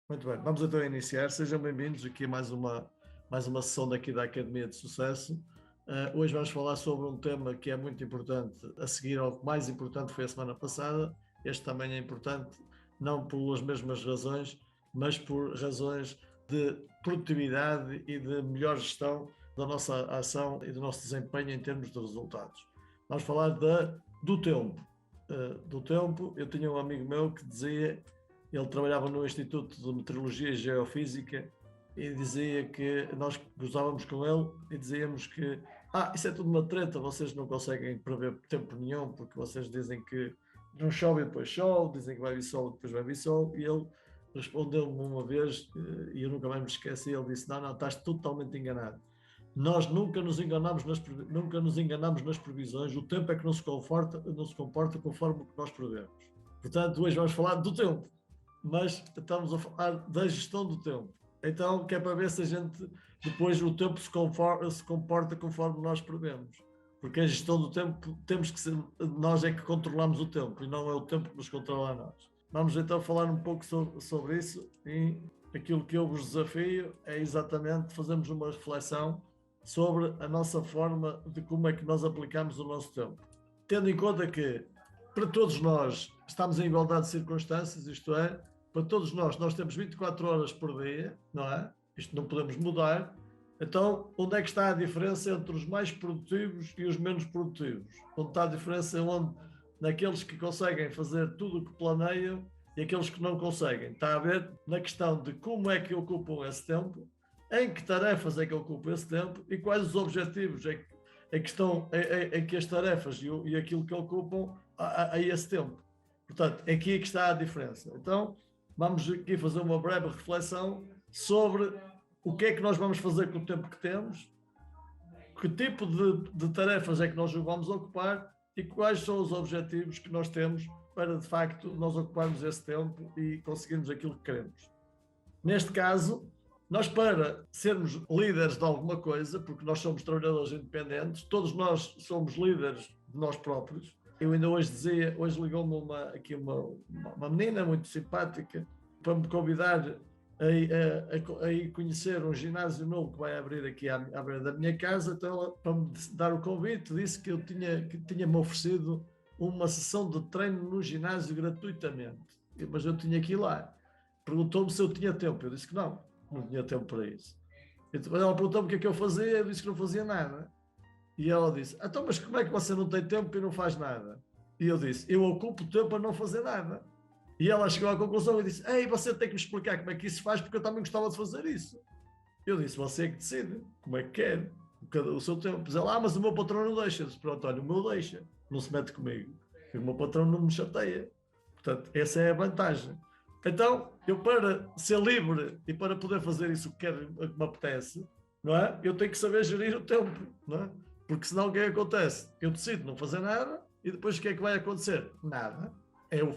Muito bem, vamos então iniciar. Sejam bem-vindos aqui a mais uma sessão daqui da Academia de Sucesso. Hoje vamos falar sobre um tema que é muito importante, a seguir ao que mais importante foi a semana passada. Este também é importante, não pelas mesmas razões, mas por razões de produtividade e de melhor gestão da nossa ação e do nosso desempenho em termos de resultados. Vamos falar do tempo. Do tempo, eu tinha um amigo meu que dizia. Ele trabalhava no Instituto de Meteorologia e Geofísica e dizia que nós gozávamos com ele e dizíamos que isso é tudo uma treta, vocês não conseguem prever tempo nenhum, porque vocês dizem que não chove e depois chove, dizem que vai vir sol e depois vai vir sol, e ele respondeu-me uma vez, e eu nunca mais me esqueci, ele disse, não, estás totalmente enganado. Nós nunca nos enganamos nas previsões, o tempo é que não se comporta conforme o que nós prevemos. Portanto, hoje vamos falar do tempo, mas estamos a falar da gestão do tempo. Então, que é para ver se a gente, depois o tempo se comporta conforme nós prevemos. Porque a gestão do tempo, temos que ser, nós é que controlamos o tempo e não é o tempo que nos controla a nós. Vamos então falar um pouco sobre isso e aquilo que eu vos desafio é exatamente fazermos uma reflexão sobre a nossa forma de como é que nós aplicamos o nosso tempo. Tendo em conta que para todos nós estamos em igualdade de circunstâncias, isto é, para todos nós temos 24 horas por dia, não é? Isto não podemos mudar. Então, onde é que está a diferença entre os mais produtivos e os menos produtivos? Onde está a diferença naqueles que conseguem fazer tudo o que planeiam e aqueles que não conseguem? Está a ver na questão de como é que ocupam esse tempo, em que tarefas é que ocupam esse tempo e quais os objetivos é que as tarefas e aquilo que ocupam a esse tempo. Portanto, aqui é que está a diferença. Então, vamos aqui fazer uma breve reflexão sobre o que é que nós vamos fazer com o tempo que temos, que tipo de tarefas é que nós vamos ocupar e quais são os objetivos que nós temos para, de facto, nós ocuparmos esse tempo e conseguirmos aquilo que queremos. Neste caso, nós para sermos líderes de alguma coisa, porque nós somos trabalhadores independentes, todos nós somos líderes de nós próprios. Eu ainda hoje dizia, hoje ligou-me uma menina muito simpática para me convidar a conhecer um ginásio novo que vai abrir aqui à beira da minha casa. Então ela, para me dar o convite, disse que tinha-me oferecido uma sessão de treino no ginásio gratuitamente. Mas eu tinha que ir lá. Perguntou-me se eu tinha tempo. Eu disse que não tinha tempo para isso. Então, ela perguntou-me o que é que eu fazia, eu disse que não fazia nada. E ela disse, então, mas como é que você não tem tempo e não faz nada? E eu disse, eu ocupo tempo a não fazer nada. E ela chegou à conclusão e disse, ei, você tem que me explicar como é que isso se faz, porque eu também gostava de fazer isso. Eu disse, você é que decide, como é que quer, o seu tempo. Diz ela, mas o meu patrão não deixa. Eu disse, pronto, olha, o meu deixa, não se mete comigo. E o meu patrão não me chateia. Portanto, essa é a vantagem. Então, eu para ser livre e para poder fazer isso que me apetece, não é? Eu tenho que saber gerir o tempo, não é? Porque senão o que é que acontece? Eu decido não fazer nada e depois o que é que vai acontecer? Nada. É o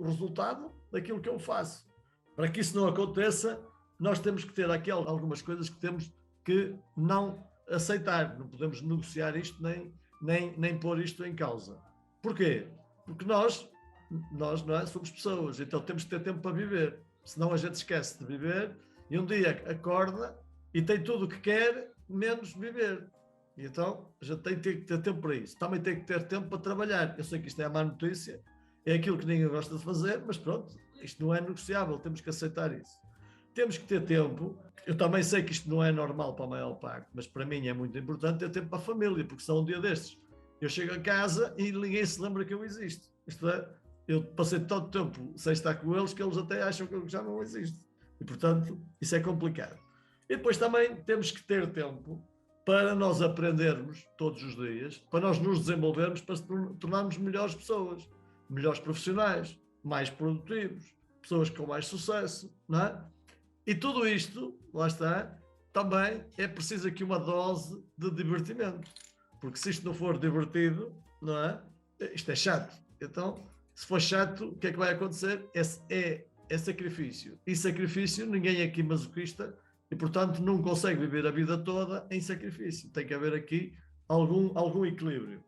resultado daquilo que eu faço. Para que isso não aconteça, nós temos que ter algumas coisas que temos que não aceitar. Não podemos negociar isto nem pôr isto em causa. Porquê? Porque nós não é? Somos pessoas, então temos que ter tempo para viver. Senão a gente esquece de viver e um dia acorda e tem tudo o que quer, menos viver. E então a gente tem que ter tempo para isso. Também tem que ter tempo para trabalhar. Eu sei que isto é a má notícia, é aquilo que ninguém gosta de fazer, mas pronto, isto não é negociável, temos que aceitar isso. Temos que ter tempo. Eu também sei que isto não é normal para a maior parte, mas para mim é muito importante ter tempo para a família, porque são um dia destes. Eu chego a casa e ninguém se lembra que eu existo. Isto é, eu passei tanto tempo sem estar com eles que eles até acham que eu já não existo. E, portanto, isso é complicado. E depois também temos que ter tempo para nós aprendermos todos os dias, para nós nos desenvolvermos, para tornarmos melhores pessoas, melhores profissionais, mais produtivos, pessoas com mais sucesso, não é? E tudo isto, lá está, também é preciso aqui uma dose de divertimento, porque se isto não for divertido, não é? Isto é chato. Então, se for chato, o que é que vai acontecer? É sacrifício. E sacrifício, ninguém é aqui masoquista e, portanto, não consegue viver a vida toda em sacrifício. Tem que haver aqui algum equilíbrio.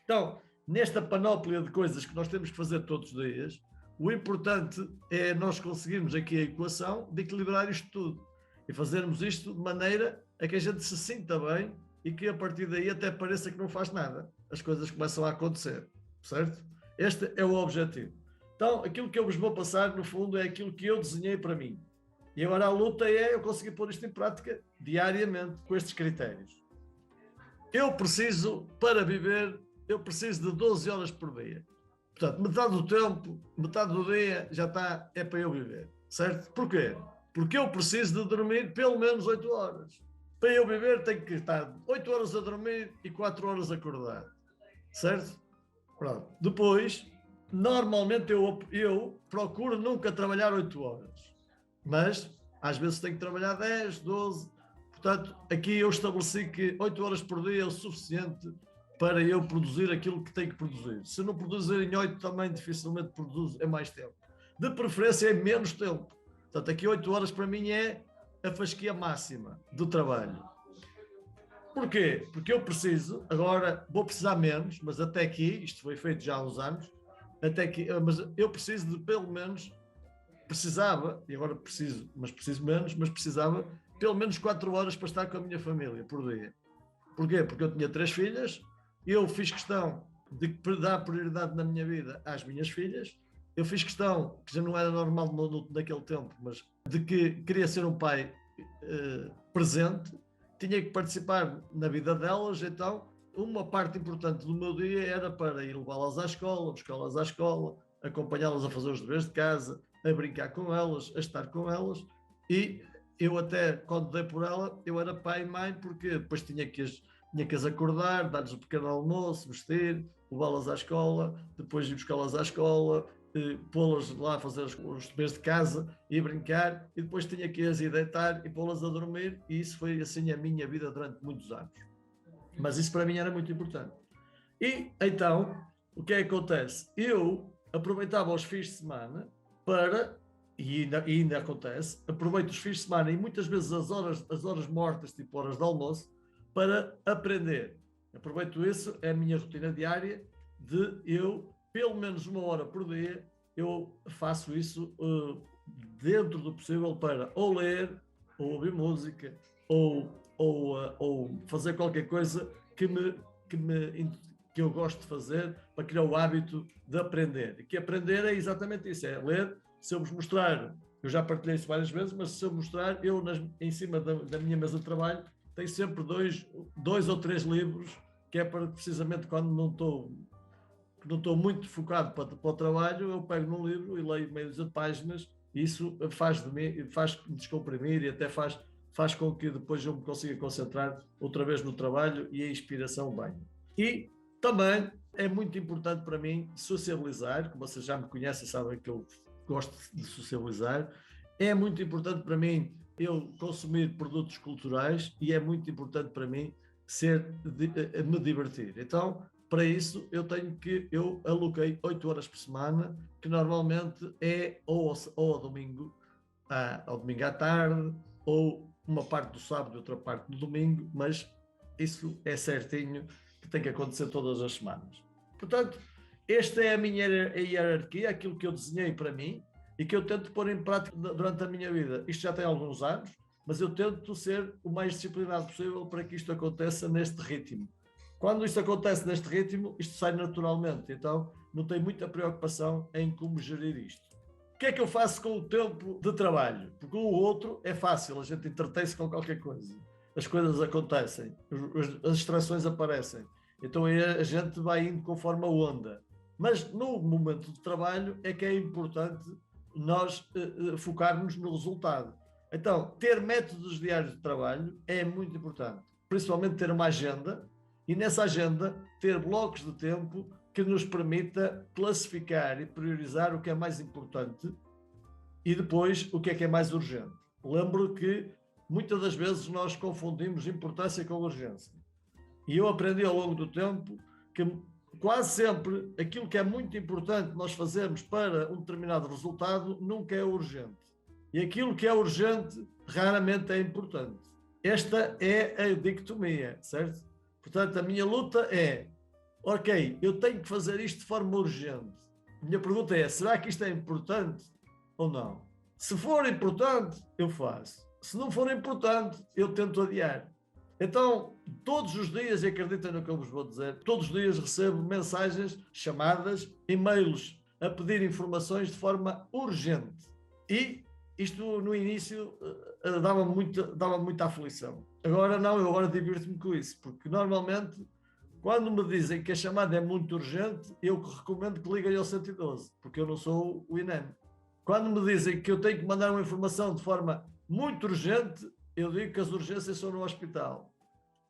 Então, nesta panóplia de coisas que nós temos que fazer todos os dias, O importante é nós conseguirmos aqui a equação de equilibrar isto tudo e fazermos isto de maneira a que a gente se sinta bem e que a partir daí até pareça que não faz nada. As coisas começam a acontecer, certo? Este é o objetivo. Então, aquilo que eu vos vou passar, no fundo, é aquilo que eu desenhei para mim. E agora a luta é eu conseguir pôr isto em prática diariamente com estes critérios. Eu preciso, para viver, eu preciso de 12 horas por dia. Portanto, metade do tempo, metade do dia já está, é para eu viver, certo? Porquê? Porque eu preciso de dormir pelo menos 8 horas. Para eu viver tenho que estar 8 horas a dormir e 4 horas acordado, certo? Pronto. Depois, normalmente eu procuro nunca trabalhar 8 horas, mas às vezes tenho que trabalhar 10, 12. Portanto, aqui eu estabeleci que 8 horas por dia é o suficiente para eu produzir aquilo que tenho que produzir. Se não produzir em 8 também dificilmente produzo, é mais tempo. De preferência é menos tempo. Portanto, aqui 8 horas para mim é a fasquia máxima do trabalho. Porquê? Porque eu preciso, agora vou precisar menos, mas até aqui, isto foi feito já há uns anos, até aqui, mas eu preciso de pelo menos, precisava, e agora preciso, mas preciso menos, mas precisava pelo menos 4 horas para estar com a minha família por dia. Porquê? Porque eu tinha 3 filhas, eu fiz questão de dar prioridade na minha vida às minhas filhas, eu fiz questão, que já não era normal naquele tempo, mas de que queria ser um pai presente, tinha que participar na vida delas, então uma parte importante do meu dia era para ir levá-las à escola, buscá-las à escola, acompanhá-las a fazer os deveres de casa, a brincar com elas, a estar com elas, e eu até, quando dei por ela, eu era pai e mãe, porque depois tinha que as acordar, dar-lhes um pequeno almoço, vestir, levá-las à escola, depois ir buscá-las à escola, pô-las lá a fazer os deveres de casa e brincar, e depois tinha que as ir deitar e pô-las a dormir, e isso foi assim a minha vida durante muitos anos. Mas isso para mim era muito importante. E então, o que é que acontece? Eu aproveitava os fins de semana para, e ainda acontece, aproveito os fins de semana e muitas vezes as horas mortas, tipo horas de almoço, para aprender. Aproveito isso, é a minha rotina diária de eu, pelo menos 1 hora por dia, eu faço isso dentro do possível para ou ler, ou ouvir música, ou fazer qualquer coisa que eu gosto de fazer para criar o hábito de aprender. E que aprender é exatamente isso, é ler. Se eu vos mostrar, eu já partilhei isso várias vezes, mas se eu mostrar, eu em cima da minha mesa de trabalho tenho sempre dois ou três livros, que é para precisamente quando não estou muito focado para o trabalho, eu pego num livro e leio meio de páginas, e isso faz-me descomprimir e até faz com que depois eu me consiga concentrar outra vez no trabalho e a inspiração venha. E também é muito importante para mim sociabilizar, como vocês já me conhecem, sabem que eu gosto de sociabilizar, é muito importante para mim eu consumir produtos culturais e é muito importante para mim me divertir. Então, para isso, eu aloquei 8 horas por semana, que normalmente é ou ao domingo à tarde, ou uma parte do sábado e outra parte do domingo, mas isso é certinho que tem que acontecer todas as semanas. Portanto, esta é a minha hierarquia, aquilo que eu desenhei para mim e que eu tento pôr em prática durante a minha vida. Isto já tem alguns anos, mas eu tento ser o mais disciplinado possível para que isto aconteça neste ritmo. Quando isto acontece neste ritmo, isto sai naturalmente, então não tenho muita preocupação em como gerir isto. O que é que eu faço com o tempo de trabalho? Porque o outro é fácil, a gente entretém-se com qualquer coisa. As coisas acontecem, as distrações aparecem. Então a gente vai indo conforme a onda. Mas no momento de trabalho é que é importante nós focarmos no resultado. Então, ter métodos diários de trabalho é muito importante. Principalmente ter uma agenda e nessa agenda ter blocos de tempo que nos permita classificar e priorizar o que é mais importante e depois o que é mais urgente. Lembro que muitas das vezes nós confundimos importância com urgência. E eu aprendi ao longo do tempo que quase sempre aquilo que é muito importante nós fazermos para um determinado resultado nunca é urgente. E aquilo que é urgente raramente é importante. Esta é a dicotomia, certo? Portanto, a minha luta é, ok, eu tenho que fazer isto de forma urgente. minha pergunta é, será que isto é importante ou não? Se for importante, eu faço. Se não for importante, eu tento adiar. Então, todos os dias, e acreditem no que eu vos vou dizer, todos os dias recebo mensagens, chamadas, e-mails a pedir informações de forma urgente. E isto no início dava muita aflição. Agora não, eu agora divirto-me com isso, porque normalmente quando me dizem que a chamada é muito urgente, eu recomendo que liguem ao 112, porque eu não sou o INEM. Quando me dizem que eu tenho que mandar uma informação de forma muito urgente, eu digo que as urgências são no hospital.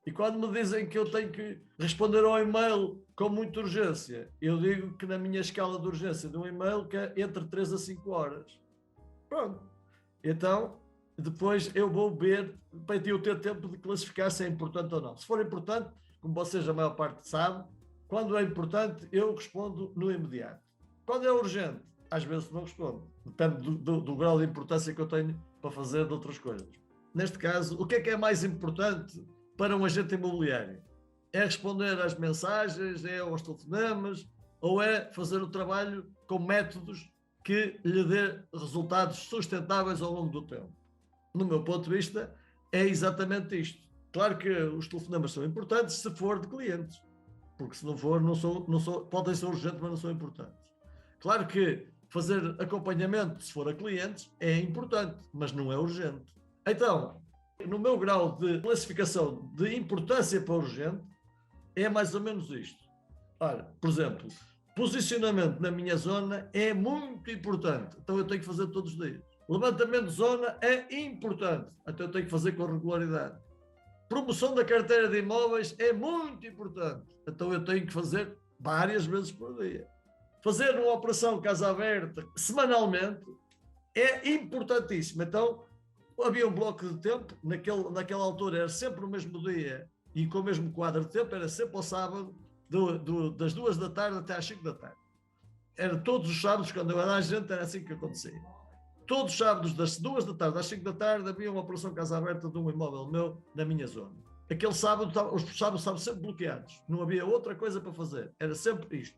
E quando me dizem que eu tenho que responder ao e-mail com muita urgência, eu digo que na minha escala de urgência de um e-mail que é entre 3 a 5 horas. Pronto. Então, depois eu vou ver, para eu ter tempo de classificar se é importante ou não. Se for importante, como vocês a maior parte sabe, quando é importante eu respondo no imediato. Quando é urgente, às vezes não respondo. Depende do grau de importância que eu tenho para fazer de outras coisas. Neste caso, o que é mais importante para um agente imobiliário? É responder às mensagens, é aos telefonemas, ou é fazer o trabalho com métodos que lhe dê resultados sustentáveis ao longo do tempo? No meu ponto de vista, é exatamente isto. Claro que os telefonemas são importantes se for de clientes, porque se não for, podem ser urgentes, mas não são importantes. Claro que fazer acompanhamento, se for a clientes, é importante, mas não é urgente. Então, no meu grau de classificação de importância para urgente, é mais ou menos isto. Olha, por exemplo, posicionamento na minha zona é muito importante, então eu tenho que fazer todos os dias. Levantamento de zona é importante, então eu tenho que fazer com regularidade. Promoção da carteira de imóveis é muito importante, então eu tenho que fazer várias vezes por dia. Fazer uma operação casa aberta semanalmente é importantíssimo. Então havia um bloco de tempo, naquela altura era sempre no mesmo dia e com o mesmo quadro de tempo, era sempre ao sábado, das 2 da tarde até às 5 da tarde. Era todos os sábados, quando eu era agente, era assim que acontecia. Todos os sábados, das 2 da tarde às 5 da tarde, havia uma operação casa aberta de um imóvel meu na minha zona. Aquele sábado, os sábados estavam sempre bloqueados. Não havia outra coisa para fazer. Era sempre isto.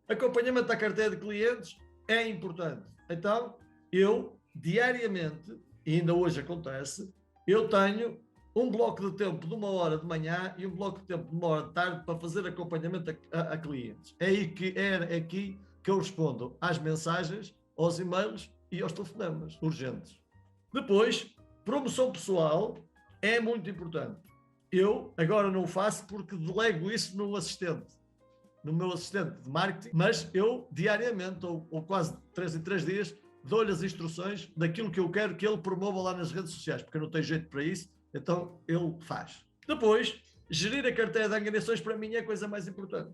Acompanhamento à carteira de clientes é importante. Então, eu, diariamente, e ainda hoje acontece, eu tenho um bloco de tempo de 1 hora de manhã e um bloco de tempo de 1 hora de tarde para fazer acompanhamento a clientes. É aqui que eu respondo às mensagens, aos e-mails e aos telefonemas urgentes. Depois, promoção pessoal é muito importante. Eu agora não o faço porque delego isso no meu assistente de marketing, mas eu diariamente, ou quase 3 em 3 dias, dou-lhe as instruções daquilo que eu quero que ele promova lá nas redes sociais, porque eu não tenho jeito para isso, então ele faz. Depois, gerir a carteira de angariações para mim é a coisa mais importante,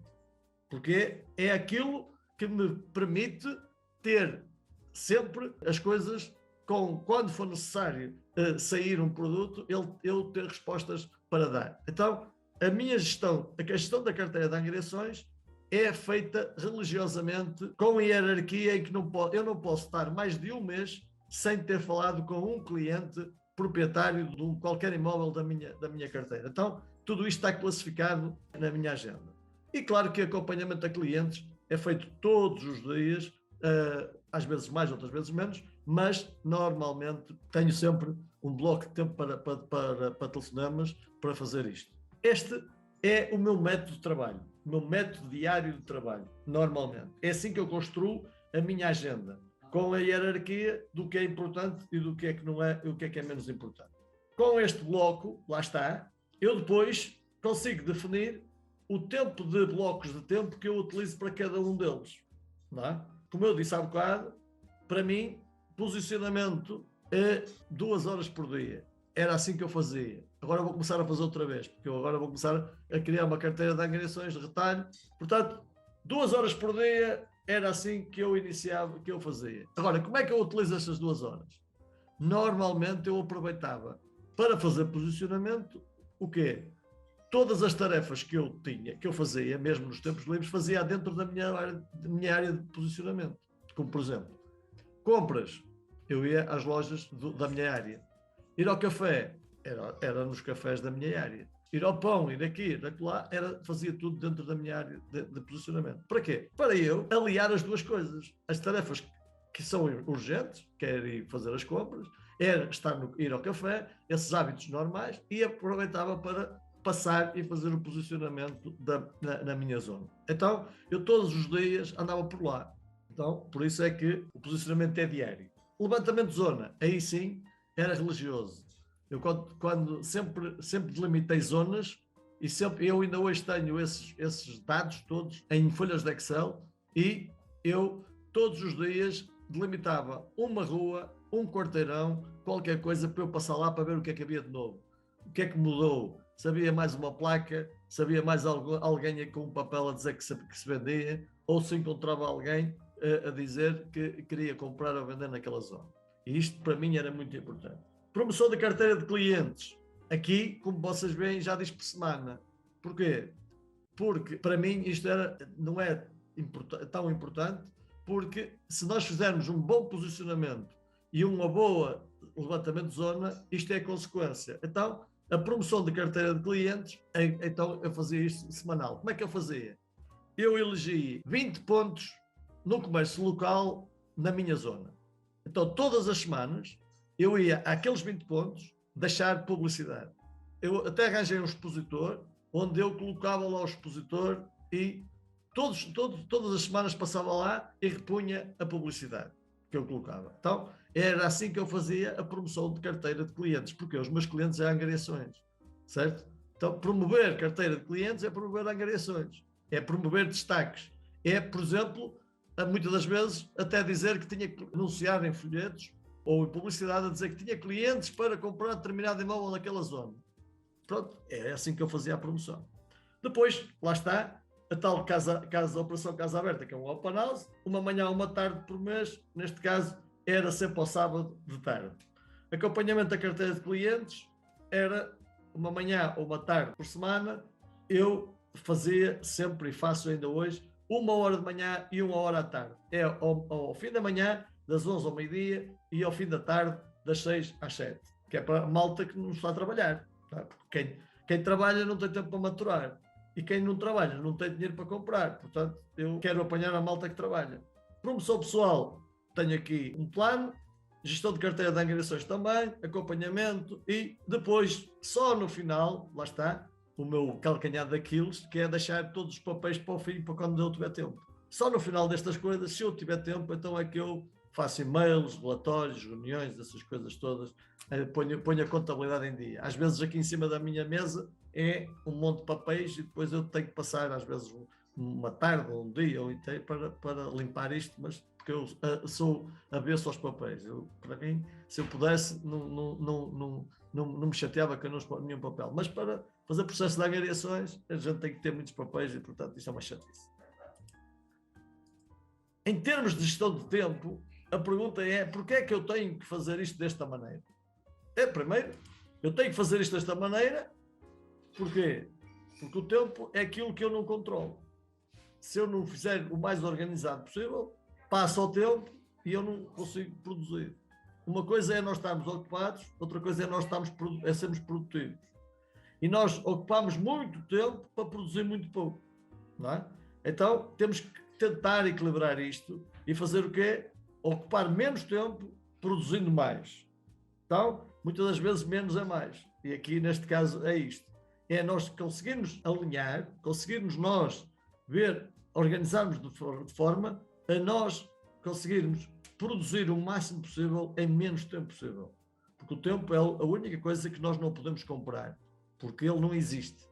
porque é aquilo que me permite ter sempre as coisas quando for necessário sair um produto, eu ter respostas para dar. Então, a gestão da carteira de angariações é feita religiosamente, com hierarquia, em que eu não posso estar mais de um mês sem ter falado com um cliente proprietário de qualquer imóvel da minha carteira. Então, tudo isto está classificado na minha agenda. E claro que acompanhamento a clientes é feito todos os dias, às vezes mais, outras vezes menos, mas normalmente tenho sempre um bloco de tempo para telefonemas para fazer isto. Este é o meu método de trabalho, o meu método diário de trabalho, normalmente. É assim que eu construo a minha agenda, com a hierarquia do que é importante e do que é que não é, e o que é menos importante. Com este bloco, lá está, eu depois consigo definir o tempo de blocos de tempo que eu utilizo para cada um deles. Não é? Como eu disse há bocado, para mim, posicionamento é 2 horas por dia. Era assim que eu fazia. Agora vou começar a fazer outra vez, porque eu agora vou começar a criar uma carteira de angariações de retalho. Portanto, 2 horas por dia era assim que eu iniciava, que eu fazia. Agora, como é que eu utilizo estas 2 horas? Normalmente eu aproveitava para fazer posicionamento, o quê? Todas as tarefas que eu tinha, que eu fazia, mesmo nos tempos livres, fazia dentro da minha área de posicionamento. Como, por exemplo, compras. Eu ia às lojas da minha área. Ir ao café. Era nos cafés da minha área. ir ao pão, ir aqui, ir acolá, fazia tudo dentro da minha área de posicionamento. Para quê? Para eu aliar as duas coisas. As tarefas que são urgentes, que é ir fazer as compras, era ir ao café, esses hábitos normais, e aproveitava para passar e fazer o posicionamento na minha zona. Então, eu todos os dias andava por lá. Então, por isso é que o posicionamento é diário. O levantamento de zona, aí sim, era religioso. Eu quando sempre delimitei zonas, e eu ainda hoje tenho esses dados todos em folhas de Excel, e eu todos os dias delimitava uma rua, um quarteirão, qualquer coisa para eu passar lá para ver o que é que havia de novo. O que é que mudou? Sabia mais uma placa, sabia mais alguém com um papel a dizer que se vendia, ou se encontrava alguém a dizer que queria comprar ou vender naquela zona. E isto para mim era muito importante. Promoção da carteira de clientes. Aqui, como vocês veem, já diz por semana. Porquê? Porque para mim isto não é tão importante, porque se nós fizermos um bom posicionamento e uma boa levantamento de zona, isto é consequência. Então, a promoção de carteira de clientes, então eu fazia isto semanal. Como é que eu fazia? Eu elegi 20 pontos no comércio local na minha zona. Então, todas as semanas, eu ia àqueles 20 pontos deixar publicidade. Eu até arranjei um expositor, onde eu colocava lá o expositor e todas as semanas passava lá e repunha a publicidade que eu colocava. Então, era assim que eu fazia a promoção de carteira de clientes, porque os meus clientes eram angariações, certo? Então, promover carteira de clientes é promover angariações, é promover destaques, é, por exemplo, muitas das vezes até dizer que tinha que anunciar em folhetos ou em publicidade a dizer que tinha clientes para comprar determinado imóvel naquela zona. Pronto, é assim que eu fazia a promoção. Depois, lá está, a tal operação Casa Aberta, que é um open house, uma manhã ou uma tarde por mês, neste caso era sempre ao sábado de tarde. Acompanhamento da carteira de clientes era uma manhã ou uma tarde por semana. Eu fazia sempre e faço ainda hoje 1 hora de manhã e 1 hora à tarde. É ao fim da manhã, das 11 ao meio-dia, e ao fim da tarde, das 6 às 7, que é para a malta que não está a trabalhar. Tá? Porque quem trabalha não tem tempo para maturar. E quem não trabalha não tem dinheiro para comprar. Portanto, eu quero apanhar a malta que trabalha. Promoção pessoal, tenho aqui um plano, gestão de carteira de angariações também, acompanhamento, e depois, só no final, lá está, o meu calcanhar daqueles, que é deixar todos os papéis para o fim, para quando eu tiver tempo. Só no final destas coisas, se eu tiver tempo, então é que eu faço e-mails, relatórios, reuniões, essas coisas todas, ponho a contabilidade em dia. Às vezes aqui em cima da minha mesa é um monte de papéis e depois eu tenho que passar às vezes uma tarde ou um dia ou inteiro para limpar isto, mas porque eu sou avesso aos papéis. Para mim, se eu pudesse, não me chateava que eu não exponho nenhum papel. Mas para fazer processo de angariações, a gente tem que ter muitos papéis e, portanto, isto é uma chatice. Em termos de gestão de tempo, a pergunta é: porquê é que eu tenho que fazer isto desta maneira? Primeiro, eu tenho que fazer isto desta maneira. Porquê? Porque o tempo é aquilo que eu não controlo. Se eu não fizer o mais organizado possível, passa o tempo e eu não consigo produzir. Uma coisa é nós estarmos ocupados, outra coisa é nós sermos produtivos. E nós ocupamos muito tempo para produzir muito pouco. Não é? Então, temos que tentar equilibrar isto e fazer o quê? Ocupar menos tempo produzindo mais. Então, muitas das vezes menos é mais. E aqui, neste caso, é isto. É nós conseguirmos alinhar, conseguirmos nós organizarmos de forma a nós conseguirmos produzir o máximo possível em menos tempo possível. Porque o tempo é a única coisa que nós não podemos comprar, porque ele não existe.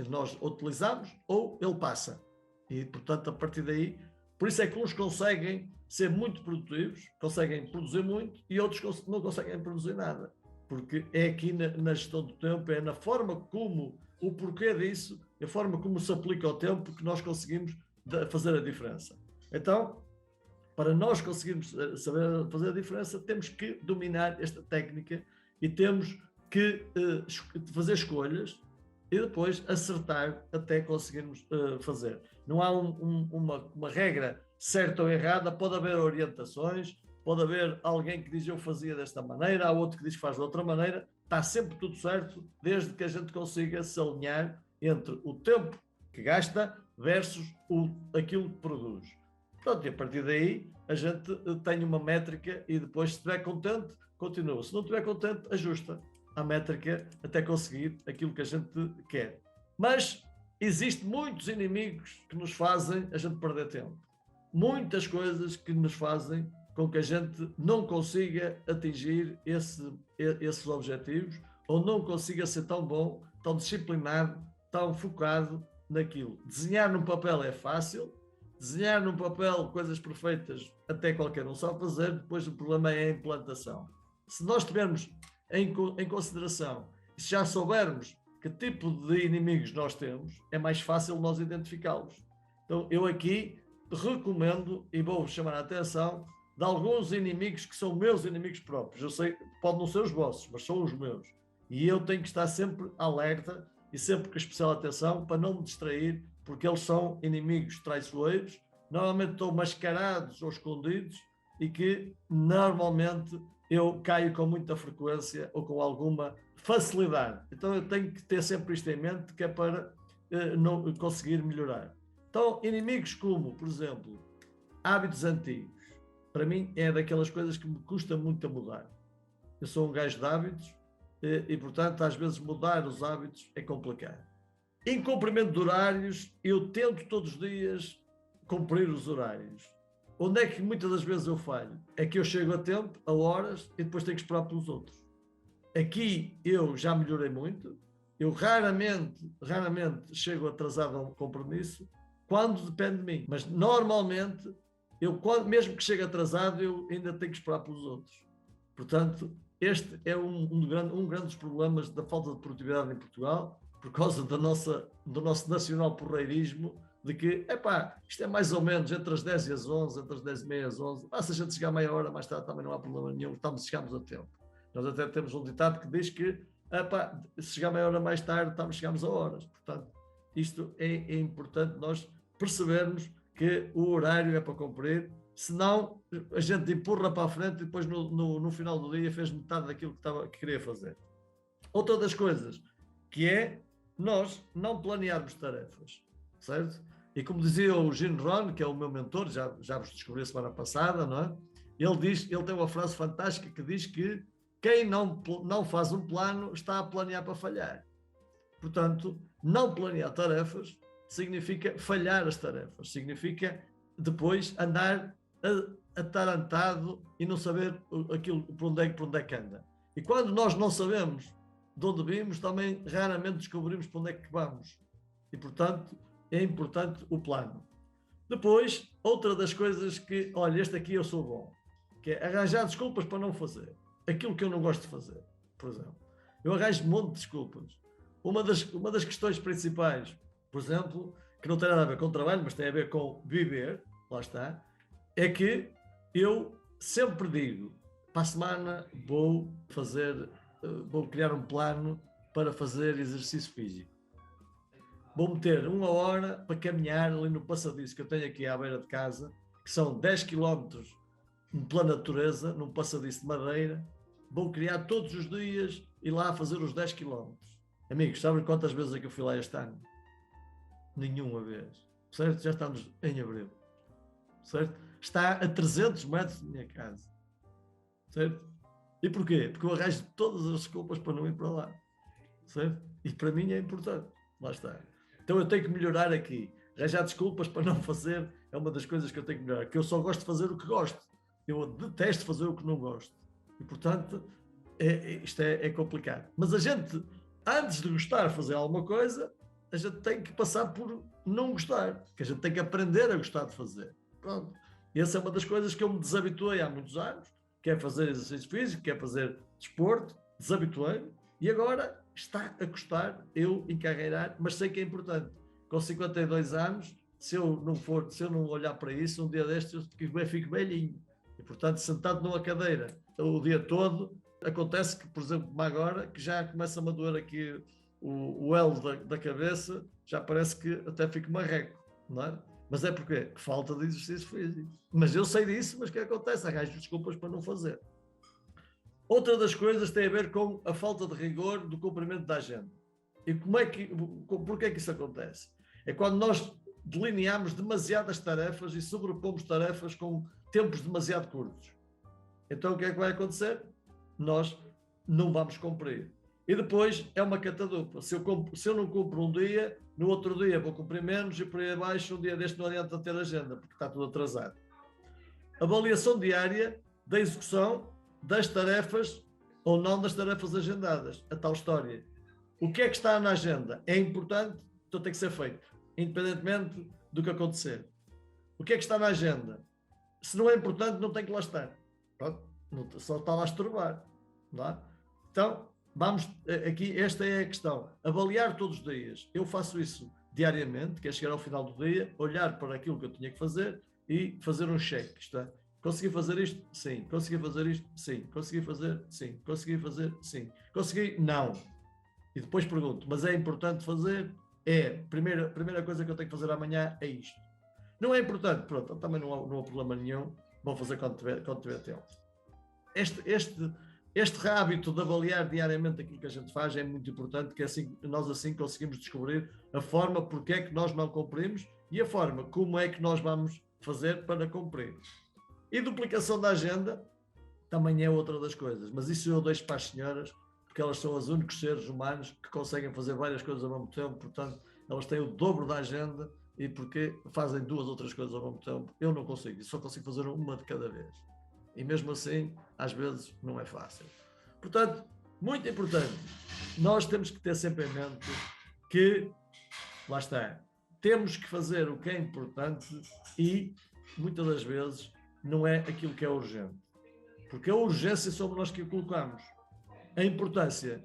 Nós o utilizamos ou ele passa. E, portanto, a partir daí, por isso é que uns conseguem ser muito produtivos, conseguem produzir muito, e outros não conseguem produzir nada. Porque é aqui na gestão do tempo, é na forma como, o porquê disso, a forma como se aplica ao tempo, que nós conseguimos fazer a diferença. Então, para nós conseguirmos saber fazer a diferença, temos que dominar esta técnica e temos que fazer escolhas e depois acertar até conseguirmos fazer. Não há uma regra certa ou errada, pode haver orientações, pode haver alguém que diz eu fazia desta maneira, há outro que diz que faz de outra maneira, está sempre tudo certo, desde que a gente consiga se alinhar entre o tempo que gasta versus aquilo que produz. Portanto, e a partir daí a gente tem uma métrica e depois, se estiver contente, continua. Se não estiver contente, ajusta a métrica até conseguir aquilo que a gente quer. Mas existem muitos inimigos que nos fazem a gente perder tempo. Muitas coisas que nos fazem com que a gente não consiga atingir esses objetivos ou não consiga ser tão bom, tão disciplinado, tão focado naquilo. Desenhar num papel é fácil, desenhar num papel coisas perfeitas até qualquer um sabe fazer, depois o problema é a implantação. Se nós tivermos em consideração, se já soubermos que tipo de inimigos nós temos, é mais fácil nós identificá-los. Então eu aqui recomendo e vou chamar a atenção de alguns inimigos que são meus inimigos próprios. Eu sei, pode não ser os vossos, mas são os meus. E eu tenho que estar sempre alerta e sempre com especial atenção para não me distrair, porque eles são inimigos traiçoeiros, normalmente estão mascarados ou escondidos e que normalmente eu caio com muita frequência ou com alguma facilidade. Então eu tenho que ter sempre isto em mente, que é para não conseguir melhorar. Então, inimigos como, por exemplo, hábitos antigos, para mim é daquelas coisas que me custa muito a mudar. Eu sou um gajo de hábitos e, portanto, às vezes mudar os hábitos é complicado. Incumprimento de horários, eu tento todos os dias cumprir os horários. Onde é que muitas das vezes eu falho? É que eu chego a tempo, a horas, e depois tenho que esperar pelos outros. Aqui eu já melhorei muito, eu raramente chego atrasado a um compromisso, quando depende de mim. Mas normalmente, mesmo que chegue atrasado, eu ainda tenho que esperar pelos outros. Portanto, este é um grande dos problemas da falta de produtividade em Portugal, por causa do nosso nacional porreirismo, de que, isto é mais ou menos entre as 10 e as 11, entre as 10 e meia e as 11, se a gente chegar meia hora mais tarde também não há problema nenhum, chegamos a tempo. Nós até temos um ditado que diz que, se chegar meia hora mais tarde, chegamos a horas. Portanto, isto é importante nós percebermos que o horário é para cumprir, senão a gente empurra para a frente e depois no final do dia fez metade daquilo que queria fazer. Outra das coisas que é nós não planearmos tarefas, certo? E como dizia o Gene Rohn, que é o meu mentor, já vos descobri a semana passada, não é? Ele tem uma frase fantástica que diz que quem não faz um plano está a planear para falhar. Portanto, não planear tarefas significa falhar as tarefas, significa depois andar atarantado e não saber aquilo por onde é que anda. E quando nós não sabemos de onde vimos, também raramente descobrimos para onde é que vamos. E, portanto, é importante o plano. Depois, outra das coisas que, olha, este aqui eu sou bom, que é arranjar desculpas para não fazer aquilo que eu não gosto de fazer, por exemplo. Eu arranjo um monte de desculpas. Uma das questões principais, por exemplo, que não tem nada a ver com o trabalho, mas tem a ver com viver, lá está, é que eu sempre digo, para a semana vou criar um plano para fazer exercício físico. Vou meter 1 hora para caminhar ali no passadiço que eu tenho aqui à beira de casa, que são 10 km pela natureza, num passadiço de madeira. Vou criar todos os dias e lá fazer os 10 km. Amigos, sabem quantas vezes é que eu fui lá este ano? Nenhuma vez. Certo? Já estamos em abril. Certo? Está a 300 metros da minha casa. Certo? E porquê? Porque eu arranjo todas as desculpas para não ir para lá. Certo? E para mim é importante. Lá está. Então eu tenho que melhorar aqui. Arranjar desculpas para não fazer é uma das coisas que eu tenho que melhorar. Que eu só gosto de fazer o que gosto. Eu detesto fazer o que não gosto. E, portanto, isto é complicado. Mas a gente, antes de gostar de fazer alguma coisa, a gente tem que passar por não gostar. Que a gente tem que aprender a gostar de fazer. Pronto. E essa é uma das coisas que eu me desabituei há muitos anos. Que é fazer exercício físico, que é fazer desporto. Desabituei-me. E agora está a custar eu encarreirar, mas sei que é importante. Com 52 anos, se eu não olhar para isso, um dia destes eu fico velhinho. E, portanto, sentado numa cadeira o dia todo, acontece que, por exemplo, como agora, que já começa-me a doer aqui o elo da cabeça, já parece que até fico marreco, não é? Mas é porque falta de exercício físico. Mas eu sei disso, mas o que acontece? Arranjo desculpas para não fazer. Outra das coisas tem a ver com a falta de rigor do cumprimento da agenda. E porquê é que isso acontece? É quando nós delineamos demasiadas tarefas e sobrepomos tarefas com tempos demasiado curtos. Então o que é que vai acontecer? Nós não vamos cumprir. E depois é uma catadupa. Se eu não cumpro um dia, no outro dia vou cumprir menos e por aí abaixo, um dia deste não adianta ter agenda, porque está tudo atrasado. Avaliação diária da execução das tarefas ou não das tarefas agendadas. A tal história. O que é que está na agenda? É importante, então tem que ser feito, independentemente do que acontecer. O que é que está na agenda? Se não é importante, não tem que lá estar. Pronto, só está lá a estorbar. Não é? Então, vamos aqui, esta é a questão. Avaliar todos os dias. Eu faço isso diariamente, que é chegar ao final do dia, olhar para aquilo que eu tinha que fazer e fazer um check. Isto é, consegui fazer isto? Sim. Consegui fazer isto? Sim. Consegui fazer? Sim. Consegui fazer? Sim. Consegui? Não. E depois pergunto, mas é importante fazer? É. Primeira coisa que eu tenho que fazer amanhã é isto. Não é importante? Pronto, também não há problema nenhum. Vou fazer quando tiver tempo. Este hábito de avaliar diariamente aquilo que a gente faz é muito importante, que assim, nós assim conseguimos descobrir a forma porque é que nós não cumprimos e a forma como é que nós vamos fazer para cumprir. E duplicação da agenda também é outra das coisas, mas isso eu deixo para as senhoras, porque elas são os únicos seres humanos que conseguem fazer várias coisas ao mesmo tempo, portanto, elas têm o dobro da agenda e porque fazem duas outras coisas ao mesmo tempo. Eu não consigo, só consigo fazer uma de cada vez. E mesmo assim, às vezes, não é fácil. Portanto, muito importante, nós temos que ter sempre em mente que, lá está, temos que fazer o que é importante e, muitas das vezes, não é aquilo que é urgente. Porque a urgência somos nós que a colocamos. A importância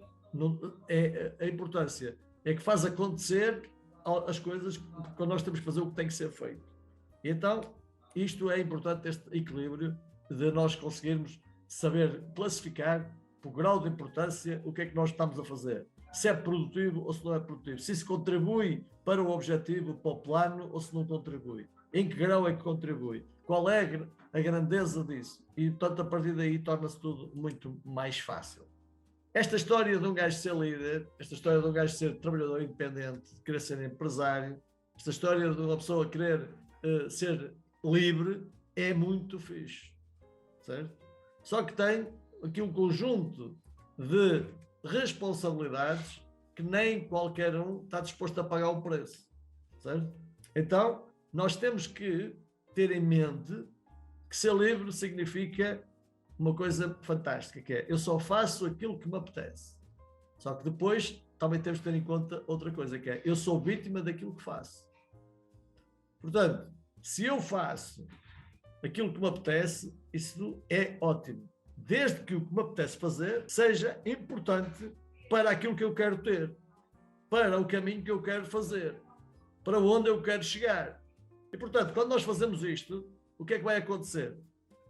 é que faz acontecer as coisas quando nós temos que fazer o que tem que ser feito. E então, isto é importante, este equilíbrio de nós conseguirmos saber classificar por grau de importância o que é que nós estamos a fazer. Se é produtivo ou se não é produtivo. Se isso contribui para o objetivo, para o plano, ou se não contribui. Em que grau é que contribui? Qual é a grandeza disso? E, portanto, a partir daí torna-se tudo muito mais fácil. Esta história de um gajo ser líder, esta história de um gajo ser trabalhador independente, de querer ser empresário, esta história de uma pessoa querer ser livre, é muito fixe. Certo? Só que tem aqui um conjunto de responsabilidades que nem qualquer um está disposto a pagar o preço. Certo? Então, nós temos que ter em mente que ser livre significa uma coisa fantástica, que é eu só faço aquilo que me apetece. Só que depois também temos que ter em conta outra coisa, que é eu sou vítima daquilo que faço. Portanto, se eu faço aquilo que me apetece, isso é ótimo. Desde que o que me apetece fazer seja importante para aquilo que eu quero ter, para o caminho que eu quero fazer, para onde eu quero chegar. E, portanto, quando nós fazemos isto, o que é que vai acontecer?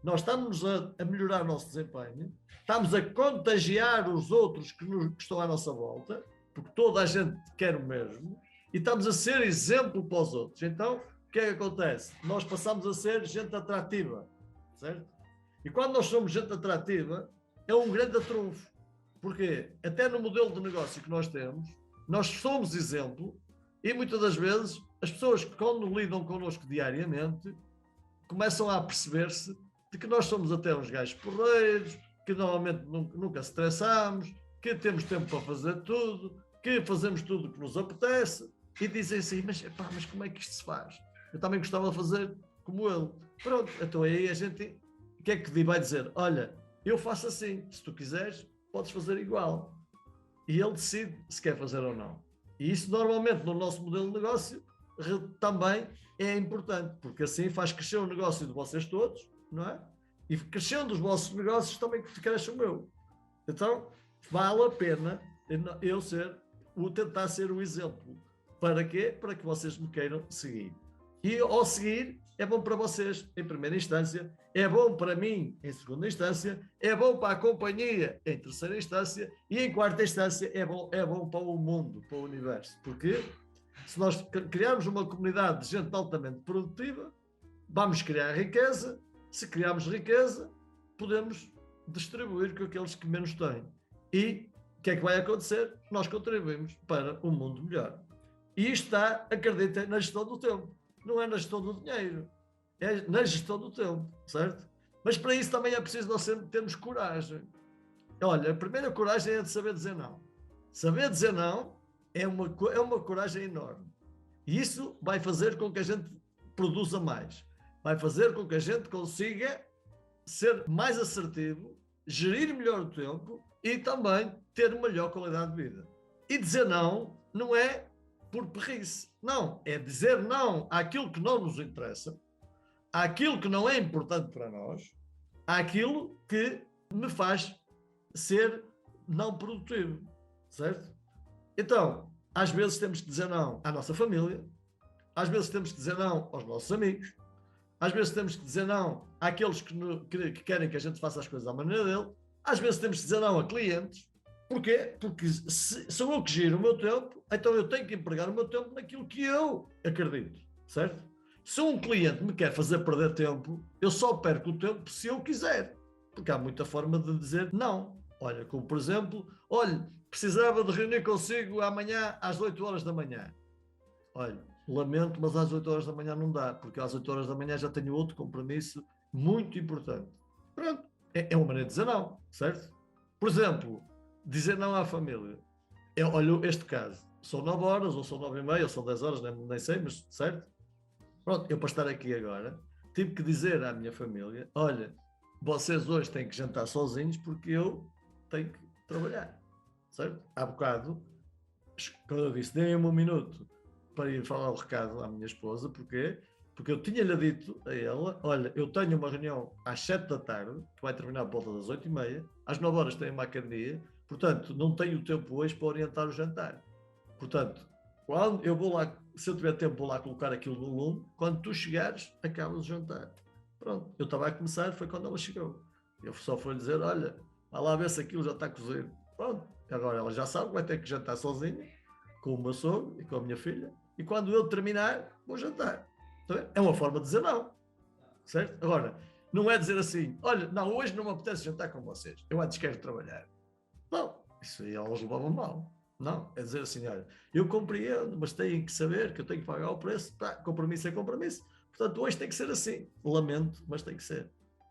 Nós estamos a melhorar o nosso desempenho, estamos a contagiar os outros que estão à nossa volta, porque toda a gente quer o mesmo, e estamos a ser exemplo para os outros. Então, o que é que acontece? Nós passamos a ser gente atrativa, certo? E quando nós somos gente atrativa, é um grande trunfo. Porque até no modelo de negócio que nós temos, nós somos exemplo e muitas das vezes as pessoas que quando lidam connosco diariamente começam a perceber-se de que nós somos até uns gajos porreiros, que normalmente nunca se estressamos, que temos tempo para fazer tudo, que fazemos tudo o que nos apetece e dizem assim, mas como é que isto se faz? Eu também gostava de fazer como ele. Pronto, então aí a gente, o que é que vai dizer? Olha, eu faço assim, se tu quiseres, podes fazer igual. E ele decide se quer fazer ou não. E isso normalmente no nosso modelo de negócio também é importante, porque assim faz crescer o negócio de vocês todos, não é? E crescendo os vossos negócios também cresce o meu. Então, vale a pena eu tentar ser o exemplo. Para quê? Para que vocês me queiram seguir. E ao seguir, é bom para vocês, em primeira instância, é bom para mim, em segunda instância, é bom para a companhia, em terceira instância, e em quarta instância, é bom para o mundo, para o universo. Porque Se nós criarmos uma comunidade de gente altamente produtiva, vamos criar riqueza. Se criarmos riqueza, podemos distribuir com aqueles que menos têm. E o que é que vai acontecer? Nós contribuímos para um mundo melhor. E isto está, acreditem, na gestão do tempo. Não é na gestão do dinheiro. É na gestão do tempo, certo? Mas para isso também é preciso nós sempre termos coragem. Olha, a primeira coragem é de saber dizer não. Saber dizer não é uma coragem enorme. E isso vai fazer com que a gente produza mais. Vai fazer com que a gente consiga ser mais assertivo, gerir melhor o tempo e também ter melhor qualidade de vida. E dizer não não é por perrice. Não, é dizer não àquilo que não nos interessa, àquilo que não é importante para nós, àquilo que me faz ser não produtivo, certo? Então, às vezes temos que dizer não à nossa família, às vezes temos que dizer não aos nossos amigos, às vezes temos que dizer não àqueles que querem que a gente faça as coisas à maneira dele, às vezes temos que dizer não a clientes. Porquê? Porque se sou eu que giro o meu tempo, então eu tenho que empregar o meu tempo naquilo que eu acredito, certo? Se um cliente me quer fazer perder tempo, eu só perco o tempo se eu quiser, porque há muita forma de dizer não. Olha, como por exemplo, olha, precisava de reunir consigo amanhã às 8 horas da manhã. Olha, lamento, mas às 8 horas da manhã não dá, porque às 8 horas da manhã já tenho outro compromisso muito importante. Pronto, é uma maneira de dizer não, certo? Por exemplo, dizer não à família. Olha este caso, são 9 horas, ou são 9h30, ou são 10 horas, nem sei, mas certo? Pronto, eu para estar aqui agora, tive que dizer à minha família, olha, vocês hoje têm que jantar sozinhos porque eu tenho que trabalhar, certo? Há bocado, quando eu disse, deem-me um minuto para ir falar o recado à minha esposa, porquê? Porque eu tinha-lhe dito a ela, olha, eu tenho uma reunião às 7 da tarde, que vai terminar por volta das 8h30, às 9 horas tenho uma academia, portanto, não tenho tempo hoje para orientar o jantar. Portanto, quando eu vou lá, se eu tiver tempo, vou lá colocar aquilo no lume, quando tu chegares, acabas o jantar. Pronto, eu estava a começar, foi quando ela chegou. Eu só fui dizer, olha, vai lá ver se aquilo já está cozido. Pronto, agora ela já sabe, vai ter que jantar sozinha, com o meu sogro e com a minha filha, e quando eu terminar, vou jantar. É uma forma de dizer não, certo? Agora, não é dizer assim, olha, não, hoje não me apetece jantar com vocês, eu antes quero trabalhar. Não, isso aí elas levavam mal. Não, é dizer assim, olha, eu compreendo, mas têm que saber que eu tenho que pagar o preço, tá, compromisso é compromisso, portanto hoje tem que ser assim, lamento, mas tem que ser.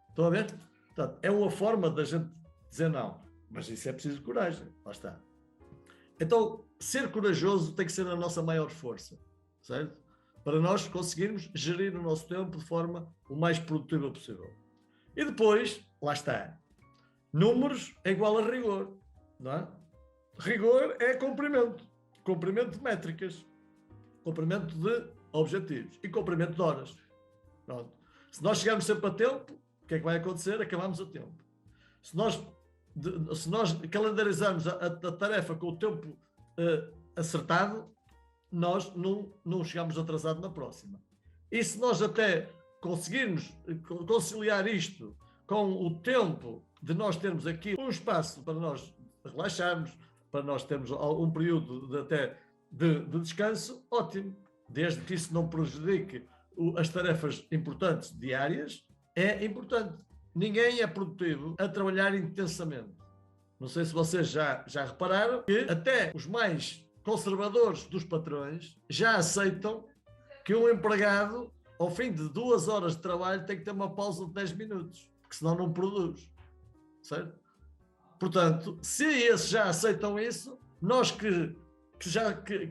Estão a ver? Portanto, é uma forma da gente dizer não, mas isso é preciso coragem, lá está. Então, ser corajoso tem que ser a nossa maior força, certo? Para nós conseguirmos gerir o nosso tempo de forma o mais produtiva possível. E depois, lá está, números é igual a rigor, não é? Rigor é cumprimento de métricas, cumprimento de objetivos e cumprimento de horas. Pronto. Se nós chegarmos sempre a tempo, o que é que vai acontecer? Acabamos a tempo. Se nós calendarizarmos a tarefa com o tempo acertado, nós não chegamos atrasados na próxima. E se nós até conseguirmos conciliar isto com o tempo de nós termos aqui um espaço para nós relaxarmos, para nós termos um período de descanso, ótimo. Desde que isso não prejudique as tarefas importantes diárias, é importante. Ninguém é produtivo a trabalhar intensamente. Não sei se vocês já repararam que até os mais conservadores dos patrões já aceitam que um empregado, ao fim de 2 horas de trabalho, tem que ter uma pausa de 10 minutos, porque senão não produz. Certo? Portanto, se esses já aceitam isso, nós que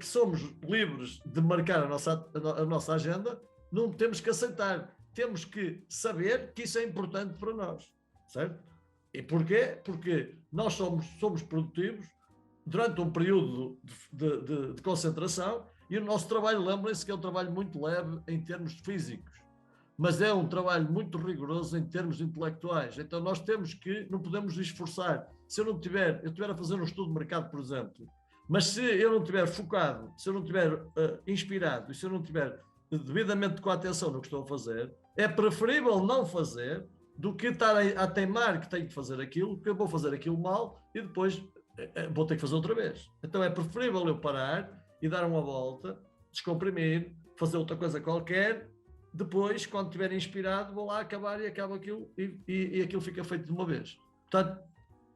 somos livres de marcar a nossa agenda, não temos que aceitar. Temos que saber que isso é importante para nós, certo? E porquê? Porque nós somos produtivos durante um período de concentração e o nosso trabalho, lembrem-se que é um trabalho muito leve em termos físicos, mas é um trabalho muito rigoroso em termos intelectuais. Então nós não podemos esforçar. Se eu estiver a fazer um estudo de mercado, por exemplo, mas se eu não estiver focado, se eu não estiver inspirado e se eu não estiver devidamente com a atenção no que estou a fazer, é preferível não fazer do que estar a teimar que tenho que fazer aquilo, porque eu vou fazer aquilo mal e depois vou ter que fazer outra vez. Então é preferível eu parar e dar uma volta, descomprimir, fazer outra coisa qualquer, depois, quando estiver inspirado, vou lá acabar e acaba aquilo e aquilo fica feito de uma vez. Portanto,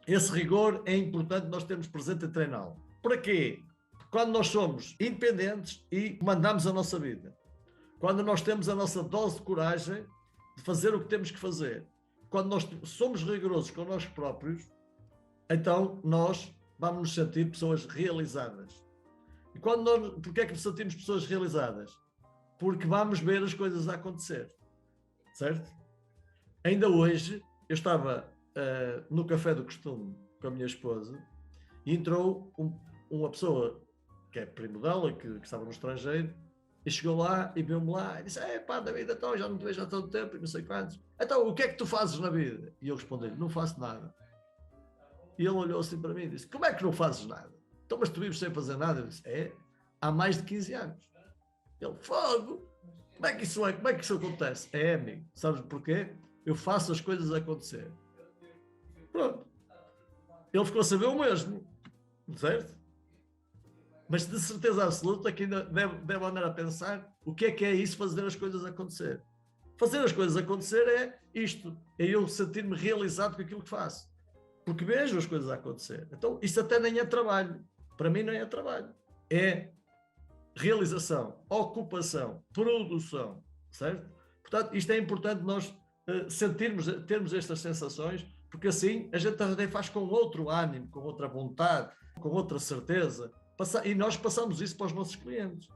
esse rigor é importante nós termos presente e treiná-lo. Para quê? Quando nós somos independentes e mandamos a nossa vida, quando nós temos a nossa dose de coragem de fazer o que temos que fazer, quando nós somos rigorosos com nós próprios, então nós vamos nos sentir pessoas realizadas. E porque é que nos sentimos pessoas realizadas? Porque vamos ver as coisas a acontecer, certo? Ainda hoje, eu estava no café do costume com a minha esposa e entrou uma pessoa que é primo dela, que estava no estrangeiro, e chegou lá e viu-me lá e disse: pá, David, então já não te vejo há tanto tempo e não sei quantos. Então, o que é que tu fazes na vida? E eu respondi: não faço nada. E ele olhou assim para mim e disse: como é que não fazes nada? Então, mas tu vives sem fazer nada? Eu disse: há mais de 15 anos. Ele: fogo! Como é que isso é? Como é que isso acontece? Amigo, sabes porquê? Eu faço as coisas acontecer. Pronto. Ele ficou a saber o mesmo, certo? Mas de certeza absoluta que ainda deve andar a pensar o que é isso, fazer as coisas acontecer. Fazer as coisas acontecer é isto, é eu sentir-me realizado com aquilo que faço. Porque vejo as coisas a acontecer. Então, isso até nem é trabalho. Para mim não é trabalho. É realização, ocupação, produção, certo? Portanto, isto é importante nós termos estas sensações, porque assim a gente até faz com outro ânimo, com outra vontade, com outra certeza, e nós passamos isso para os nossos clientes.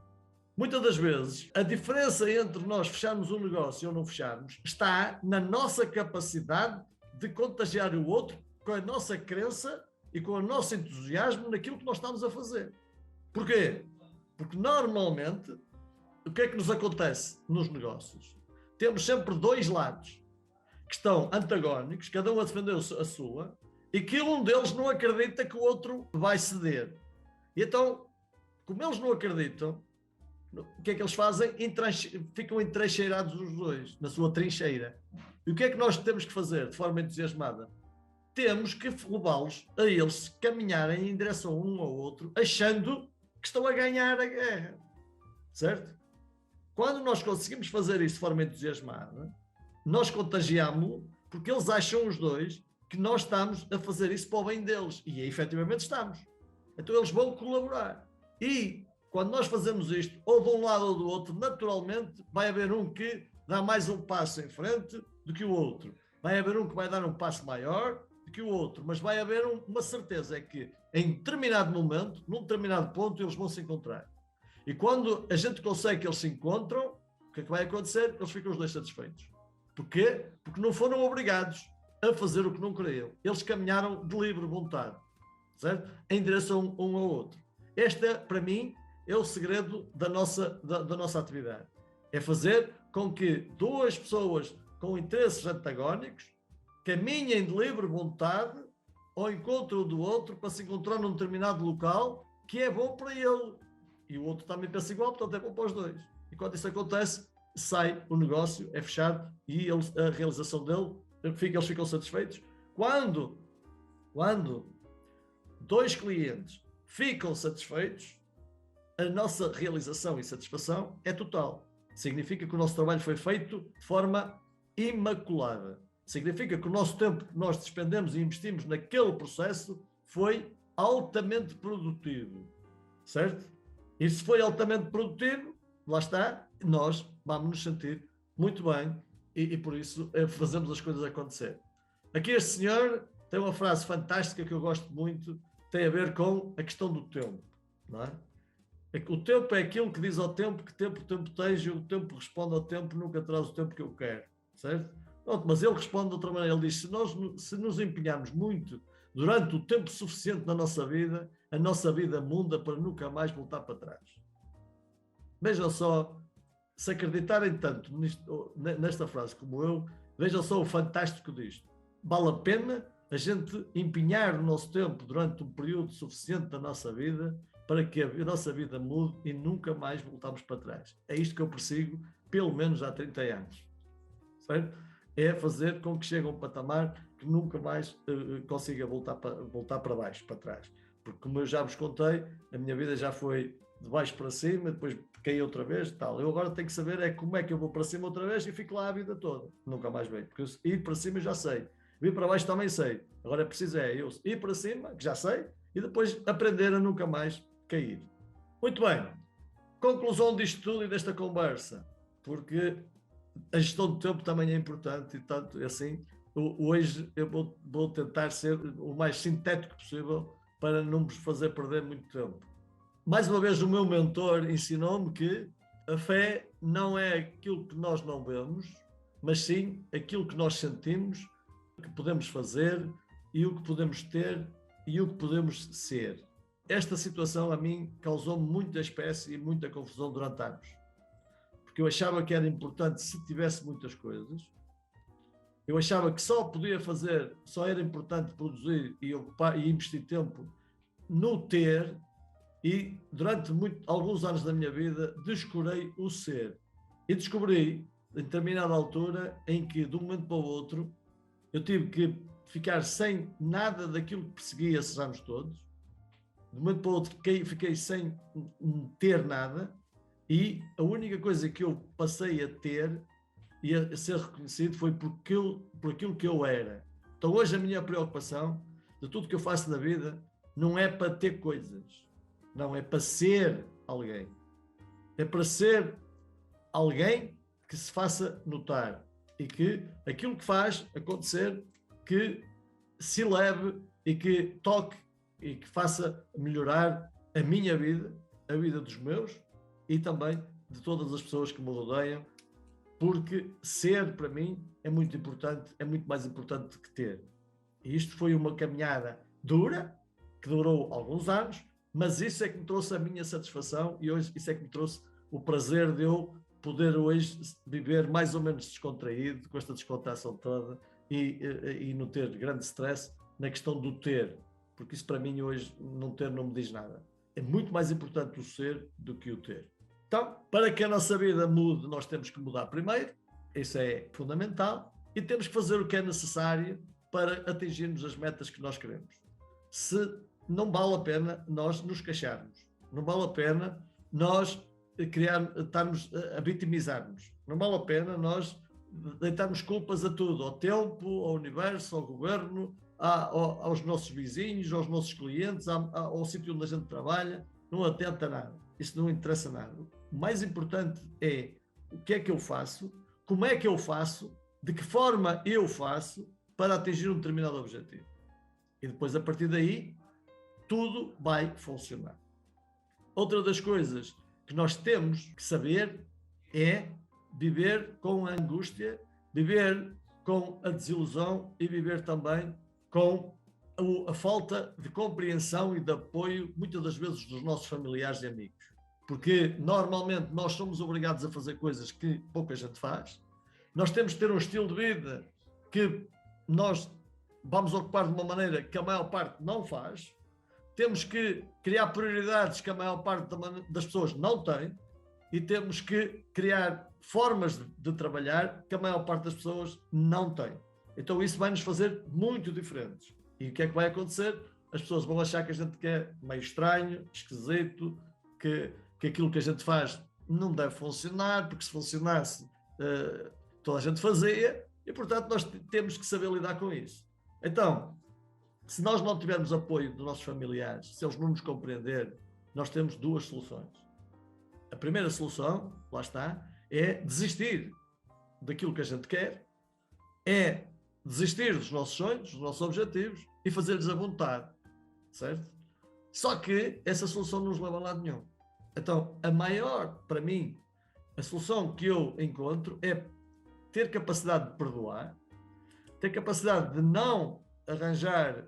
Muitas das vezes, a diferença entre nós fecharmos um negócio ou não fecharmos está na nossa capacidade de contagiar o outro com a nossa crença e com o nosso entusiasmo naquilo que nós estamos a fazer. Porquê? Porque normalmente, o que é que nos acontece nos negócios? Temos sempre dois lados que estão antagónicos, cada um a defender a sua, e que um deles não acredita que o outro vai ceder. E então, como eles não acreditam, o que é que eles fazem? Ficam entrincheirados os dois, na sua trincheira. E o que é que nós temos que fazer de forma entusiasmada? Temos que levá-los a eles caminharem em direção um ao outro, achando que estão a ganhar a guerra. Certo? Quando nós conseguimos fazer isso de forma entusiasmada, nós contagiamos-lo, porque eles acham os dois que nós estamos a fazer isso para o bem deles. E efetivamente estamos. Então eles vão colaborar. E quando nós fazemos isto, ou de um lado ou do outro, naturalmente vai haver um que dá mais um passo em frente do que o outro. Vai haver um que vai dar um passo maior do que o outro. Mas vai haver uma certeza, é que em determinado momento, num determinado ponto, eles vão se encontrar. E quando a gente consegue que eles se encontram, o que é que vai acontecer? Eles ficam os dois satisfeitos. Porquê? Porque não foram obrigados a fazer o que não queriam. Eles caminharam de livre vontade, certo? Em direção um ao outro. Este, para mim, é o segredo da nossa atividade. É fazer com que duas pessoas com interesses antagónicos caminhem de livre vontade ao encontro do outro para se encontrar num determinado local que é bom para ele. E o outro também pensa igual, portanto é bom para os dois. E quando isso acontece, sai o negócio, é fechado e a realização dele, eles ficam satisfeitos. Quando dois clientes ficam satisfeitos, a nossa realização e satisfação é total. Significa que o nosso trabalho foi feito de forma imaculada. Significa que o nosso tempo que nós despendemos e investimos naquele processo foi altamente produtivo. Certo? E se foi altamente produtivo, lá está, nós vamos nos sentir muito bem e por isso fazemos as coisas acontecer. Aqui este senhor tem uma frase fantástica que eu gosto muito, tem a ver com a questão do tempo, não é? O tempo é aquilo que diz ao tempo que tempo o tempo tens e o tempo responde ao tempo, nunca traz o tempo que eu quero, certo? Pronto, mas ele responde de outra maneira, ele diz, se nos empenharmos muito durante o tempo suficiente na nossa vida, a nossa vida muda para nunca mais voltar para trás. Vejam só, se acreditarem tanto nesta frase como eu, vejam só o fantástico disto. Vale a pena a gente empenhar o nosso tempo durante um período suficiente da nossa vida para que a nossa vida mude e nunca mais voltamos para trás. É isto que eu persigo, pelo menos há 30 anos. Certo? É fazer com que chegue a um patamar que nunca mais consiga voltar para baixo, para trás. Porque, como eu já vos contei, a minha vida já foi de baixo para cima, depois caí outra vez, tal. Eu agora tenho que saber é como é que eu vou para cima outra vez e fico lá a vida toda. Nunca mais venho. Porque ir para cima eu já sei. Ir para baixo também sei. Agora é preciso eu ir para cima, que já sei, e depois aprender a nunca mais cair. Muito bem. Conclusão disto tudo e desta conversa, porque a gestão do tempo também é importante e tanto assim, hoje eu vou tentar ser o mais sintético possível para não vos fazer perder muito tempo. Mais uma vez, o meu mentor ensinou-me que a fé não é aquilo que nós não vemos, mas sim aquilo que nós sentimos, que podemos fazer e o que podemos ter e o que podemos ser. Esta situação a mim causou-me muita espécie e muita confusão durante anos, porque eu achava que era importante se tivesse muitas coisas, eu achava que só podia fazer, só era importante produzir e ocupar e investir tempo no ter. E durante alguns anos da minha vida descurei o ser. E descobri, em determinada altura, em que de um momento para o outro, eu tive que ficar sem nada daquilo que persegui esses anos todos. De um momento para o outro, fiquei sem ter nada. E a única coisa que eu passei a ter e a ser reconhecido foi por aquilo que eu era. Então hoje a minha preocupação de tudo que eu faço na vida não é para ter coisas. Não, é para ser alguém. É para ser alguém que se faça notar e que aquilo que faz acontecer, que se leve e que toque e que faça melhorar a minha vida, a vida dos meus e também de todas as pessoas que me rodeiam, porque ser para mim é muito importante, é muito mais importante que ter. E isto foi uma caminhada dura, que durou alguns anos, mas isso é que me trouxe a minha satisfação e hoje isso é que me trouxe o prazer de eu poder hoje viver mais ou menos descontraído, com esta descontração toda e não ter grande stress na questão do ter, porque isso para mim hoje não ter não me diz nada. É muito mais importante o ser do que o ter. Então, para que a nossa vida mude, nós temos que mudar primeiro, isso é fundamental, e temos que fazer o que é necessário para atingirmos as metas que nós queremos. Se não vale a pena nós nos queixarmos, não vale a pena nós estarmos a vitimizar-nos, não vale a pena nós deitarmos culpas a tudo, ao tempo, ao universo, ao governo, aos nossos vizinhos, aos nossos clientes, ao sítio onde a gente trabalha, não atenta nada, isso não interessa nada. O mais importante é o que é que eu faço, como é que eu faço, de que forma eu faço para atingir um determinado objetivo. E depois, a partir daí, tudo vai funcionar. Outra das coisas que nós temos que saber é viver com a angústia, viver com a desilusão e viver também com a falta de compreensão e de apoio, muitas das vezes, dos nossos familiares e amigos. Porque, normalmente, nós somos obrigados a fazer coisas que pouca gente faz. Nós temos que ter um estilo de vida que nós vamos ocupar de uma maneira que a maior parte não faz. Temos que criar prioridades que a maior parte das pessoas não tem e temos que criar formas de trabalhar que a maior parte das pessoas não tem. Então isso vai nos fazer muito diferentes. E o que é que vai acontecer? As pessoas vão achar que a gente é meio estranho, esquisito, que aquilo que a gente faz não deve funcionar, porque se funcionasse toda a gente fazia e, portanto, nós temos que saber lidar com isso. Então, se nós não tivermos apoio dos nossos familiares, se eles não nos compreenderem, nós temos duas soluções. A primeira solução, lá está, é desistir daquilo que a gente quer, é desistir dos nossos sonhos, dos nossos objetivos e fazer-lhes a vontade, certo? Só que essa solução não nos leva a lado nenhum. Então, para mim, a solução que eu encontro é ter capacidade de perdoar, ter capacidade de não arranjar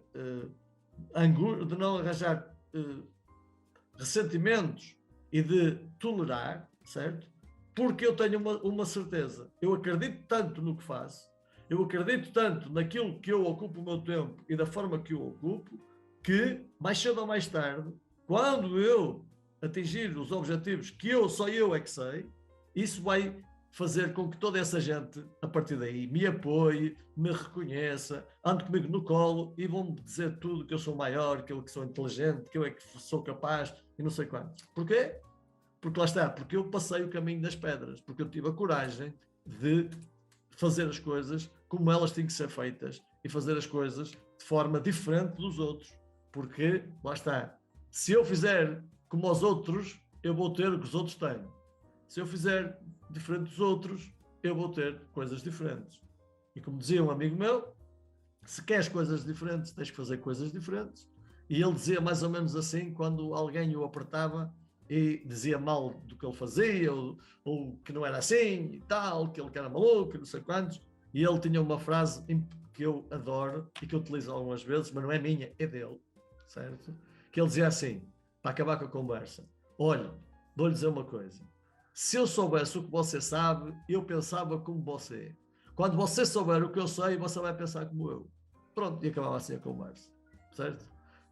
ressentimentos e de tolerar, certo? Porque eu tenho uma certeza, eu acredito tanto no que faço, eu acredito tanto naquilo que eu ocupo o meu tempo e da forma que eu ocupo, que mais cedo ou mais tarde, quando eu atingir os objetivos que só eu é que sei, isso vai fazer com que toda essa gente, a partir daí, me apoie, me reconheça, ande comigo no colo e vão-me dizer tudo, que eu sou maior, que eu que sou inteligente, que eu é que sou capaz e não sei quantos. Porquê? Porque lá está, porque eu passei o caminho das pedras, porque eu tive a coragem de fazer as coisas como elas têm que ser feitas e fazer as coisas de forma diferente dos outros. Porque, lá está, se eu fizer como os outros, eu vou ter o que os outros têm. Se eu fizer diferente dos outros, eu vou ter coisas diferentes. E como dizia um amigo meu, se queres coisas diferentes, tens que fazer coisas diferentes. E ele dizia mais ou menos assim, quando alguém o apertava e dizia mal do que ele fazia, ou que não era assim e tal, que ele era maluco, não sei quantos. E ele tinha uma frase que eu adoro e que eu utilizo algumas vezes, mas não é minha, é dele, certo? Que ele dizia assim, para acabar com a conversa: olha, vou-lhe dizer uma coisa. Se eu soubesse o que você sabe, eu pensava como você. Quando você souber o que eu sei, você vai pensar como eu. Pronto, e acabava assim a conversa, certo?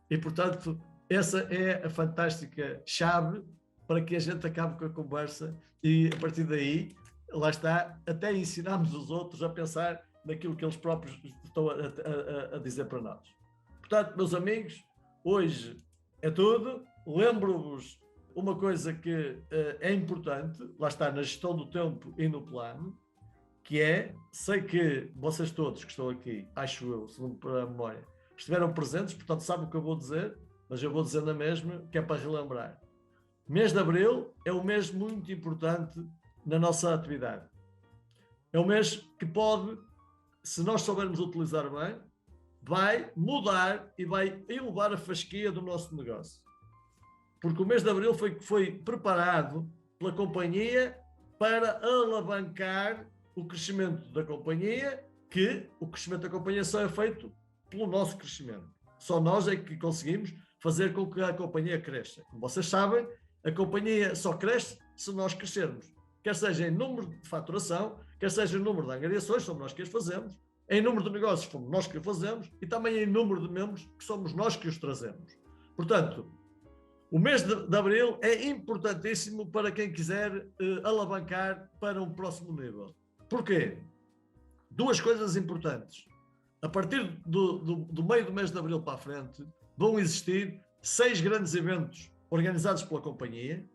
E, portanto, essa é a fantástica chave para que a gente acabe com a conversa e, a partir daí, lá está, até ensinamos os outros a pensar naquilo que eles próprios estão a dizer para nós. Portanto, meus amigos, hoje é tudo. Lembro-vos uma coisa que é importante, lá está, na gestão do tempo e no plano, que é, sei que vocês todos que estão aqui, acho eu, se não me para a memória, estiveram presentes, portanto sabem o que eu vou dizer, mas eu vou dizer na mesma, que é para relembrar. Mês de Abril é um mês muito importante na nossa atividade. É um mês que pode, se nós soubermos utilizar bem, vai mudar e vai elevar a fasquia do nosso negócio. Porque o mês de Abril foi preparado pela companhia para alavancar o crescimento da companhia, que o crescimento da companhia só é feito pelo nosso crescimento. Só nós é que conseguimos fazer com que a companhia cresça. Como vocês sabem, a companhia só cresce se nós crescermos. Quer seja em número de faturação, quer seja em número de angariações, somos nós que as fazemos, em número de negócios, fomos nós que o fazemos, e também em número de membros, que somos nós que os trazemos. Portanto, o mês de Abril é importantíssimo para quem quiser alavancar para um próximo nível. Porquê? Duas coisas importantes. A partir do meio do mês de Abril para a frente, vão existir 6 grandes eventos organizados pela companhia,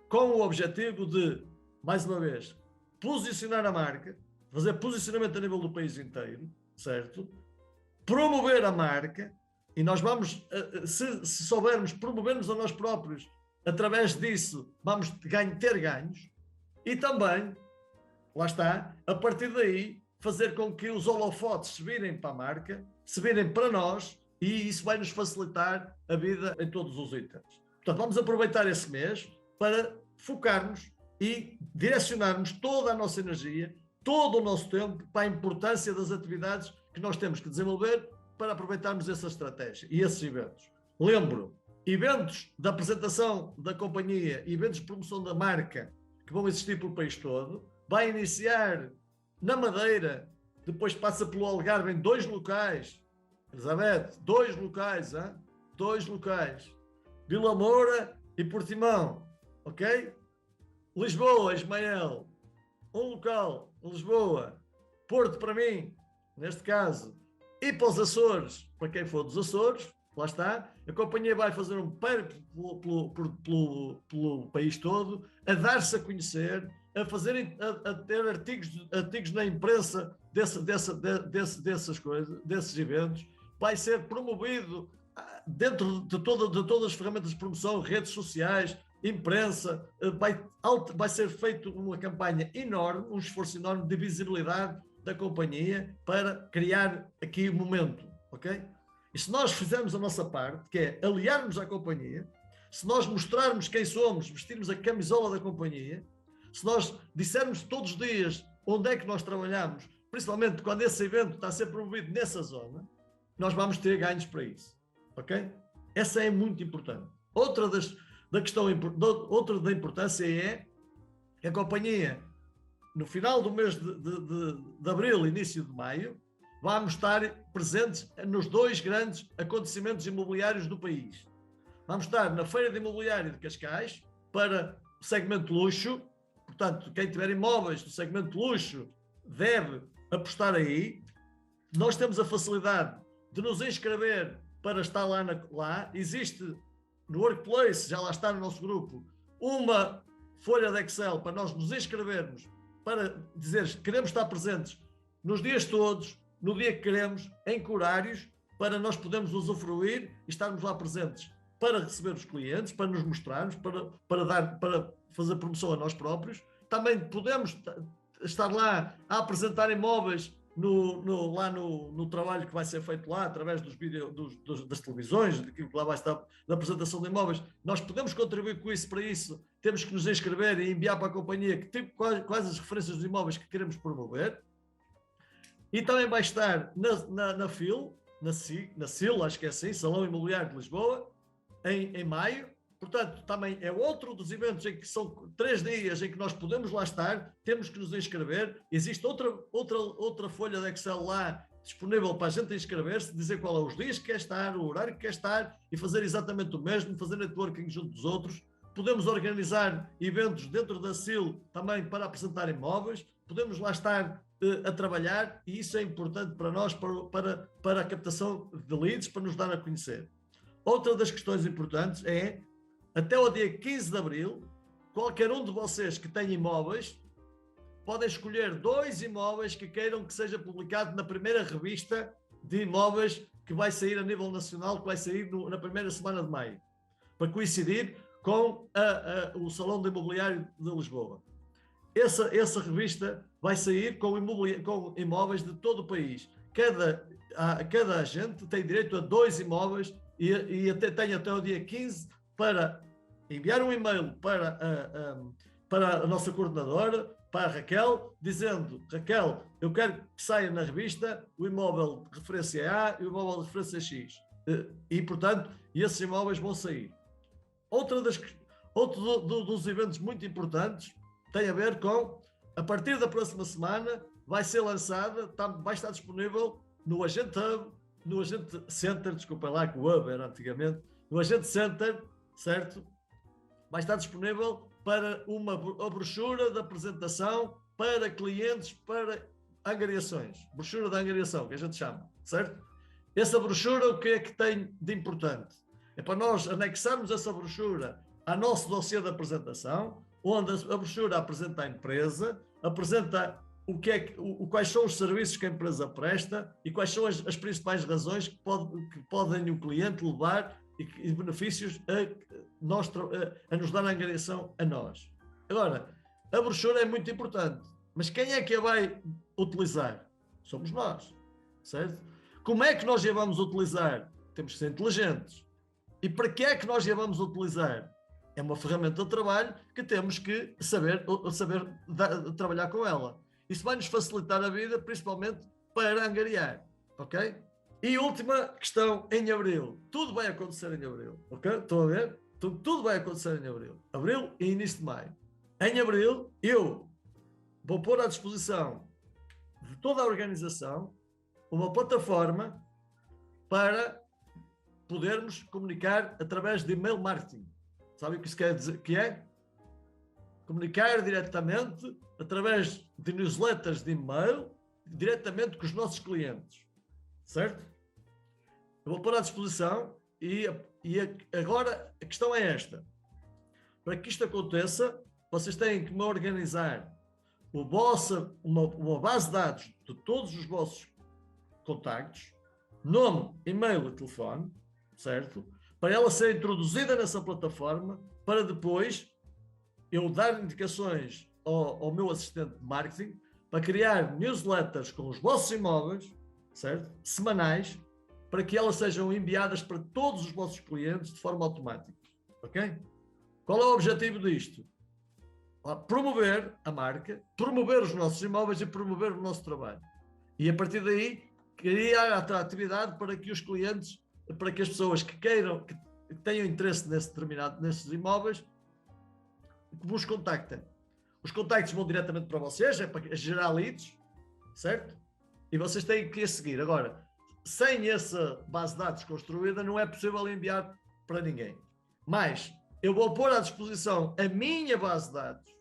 com o objetivo de, mais uma vez, posicionar a marca, fazer posicionamento a nível do país inteiro, certo? Promover a marca, e nós vamos, se soubermos promover-nos a nós próprios, através disso vamos ter ganhos, e também, lá está, a partir daí, fazer com que os holofotes se virem para a marca, se virem para nós, e isso vai nos facilitar a vida em todos os itens. Portanto, vamos aproveitar esse mês para focarmos e direcionarmos toda a nossa energia, todo o nosso tempo para a importância das atividades que nós temos que desenvolver para aproveitarmos essa estratégia e esses eventos. Lembro, eventos de apresentação da companhia, eventos de promoção da marca que vão existir pelo país todo. Vai iniciar na Madeira, depois passa pelo Algarve em 2 locais. Elizabeth, 2 locais, hein? 2 locais. Vila Moura e Portimão, ok? Lisboa, Ismael, um local, Lisboa. Porto para mim, neste caso, e para os Açores, para quem for dos Açores, lá está. A companhia vai fazer um percurso pelo país todo, a dar-se a conhecer, a ter artigos na imprensa dessas coisas, desses eventos. Vai ser promovido dentro de todas as ferramentas de promoção, redes sociais, imprensa. Vai ser feita uma campanha enorme, um esforço enorme de visibilidade da companhia para criar aqui o momento, ok? E se nós fizermos a nossa parte, que é aliarmos à companhia, se nós mostrarmos quem somos, vestirmos a camisola da companhia, se nós dissermos todos os dias onde é que nós trabalhamos, principalmente quando esse evento está a ser promovido nessa zona, nós vamos ter ganhos para isso, ok? Essa é muito importante. Outra da importância é que a companhia, no final do mês de abril, início de maio, vamos estar presentes nos 2 grandes acontecimentos imobiliários do país. Vamos estar na Feira de Imobiliário de Cascais, para o segmento luxo, Portanto, quem tiver imóveis do segmento de luxo deve apostar aí. Nós temos a facilidade de nos inscrever para estar lá. Existe no Workplace, já lá está no nosso grupo, uma folha de Excel para nós nos inscrevermos, para dizer que queremos estar presentes nos dias todos, no dia que queremos, em que horários, para nós podermos usufruir e estarmos lá presentes para receber os clientes, para nos mostrarmos, para fazer promoção a nós próprios. Também podemos estar lá a apresentar imóveis lá no trabalho que vai ser feito lá, através dos vídeos, das televisões, daquilo que lá vai estar, da apresentação de imóveis. Nós podemos contribuir com isso. Para isso, temos que nos inscrever e enviar para a companhia quais as referências dos imóveis que queremos promover. E também vai estar na FIL, na SIL, acho que é assim, Salão Imobiliário de Lisboa, em maio. Portanto, também é outro dos eventos em que são 3 dias em que nós podemos lá estar, temos que nos inscrever. Existe outra folha de Excel lá disponível para a gente inscrever-se, dizer qual é os dias que quer estar, o horário que quer estar e fazer exatamente o mesmo, fazer networking junto dos outros. Podemos organizar eventos dentro da SIL também para apresentar imóveis, podemos lá estar a trabalhar, e isso é importante para nós, para a captação de leads, para nos dar a conhecer. Outra das questões importantes é, até o dia 15 de abril, qualquer um de vocês que tem imóveis, podem escolher 2 imóveis que queiram que seja publicado na primeira revista de imóveis que vai sair a nível nacional, que vai sair na primeira semana de maio, para coincidir com o Salão de Imobiliário de Lisboa. Essa revista vai sair com imóveis de todo o país. Cada agente tem direito a 2 imóveis e tem até o dia 15 para enviar um e-mail para a nossa coordenadora, para a Raquel, dizendo: Raquel, eu quero que saia na revista o imóvel de referência A e o imóvel de referência X. E, portanto, esses imóveis vão sair. Outro dos eventos muito importantes tem a ver com, a partir da próxima semana, vai ser lançada, vai estar disponível no Agente Hub, no Agente Center, desculpa lá que o Hub era antigamente, no Agente Center, certo? Vai estar disponível para a brochura de apresentação para clientes, para angariações. Brochura de angariação, que a gente chama, certo? Essa brochura, o que é que tem de importante? É para nós anexarmos essa brochura ao nosso dossiê de apresentação, onde a brochura apresenta a empresa, apresenta quais são os serviços que a empresa presta e quais são as principais razões que podem o cliente levar e benefícios a nos dar a angariação a nós. Agora, a brochura é muito importante, mas quem é que a vai utilizar? Somos nós, certo? Como é que nós a vamos utilizar? Temos que ser inteligentes. E para que é que nós a vamos utilizar? É uma ferramenta de trabalho que temos que saber trabalhar com ela. Isso vai nos facilitar a vida, principalmente para angariar, ok? E última questão, em abril. Tudo vai acontecer em abril, ok? Estão a ver? Tudo vai acontecer em abril. Abril e início de maio. Em abril, eu vou pôr à disposição de toda a organização uma plataforma para podermos comunicar através de e-mail marketing. Sabe o que isso quer dizer? Que é? Comunicar diretamente através de newsletters de e-mail, diretamente com os nossos clientes. Certo? Eu vou pôr à disposição e agora a questão é esta. Para que isto aconteça, vocês têm que me organizar uma base de dados de todos os vossos contactos, nome, e-mail e telefone, certo? Para ela ser introduzida nessa plataforma, para depois eu dar indicações ao meu assistente de marketing para criar newsletters com os vossos imóveis, certo? Semanais, para que elas sejam enviadas para todos os vossos clientes de forma automática, ok? Qual é o objetivo disto? Promover a marca, promover os nossos imóveis e promover o nosso trabalho. E a partir daí, criar a atratividade para que os clientes, para que as pessoas que queiram, que tenham interesse nesses imóveis, que vos contactem. Os contactos vão diretamente para vocês, é para gerar leads, certo? E vocês têm que a seguir. Agora, sem essa base de dados construída, não é possível enviar para ninguém. Mas eu vou pôr à disposição a minha base de dados,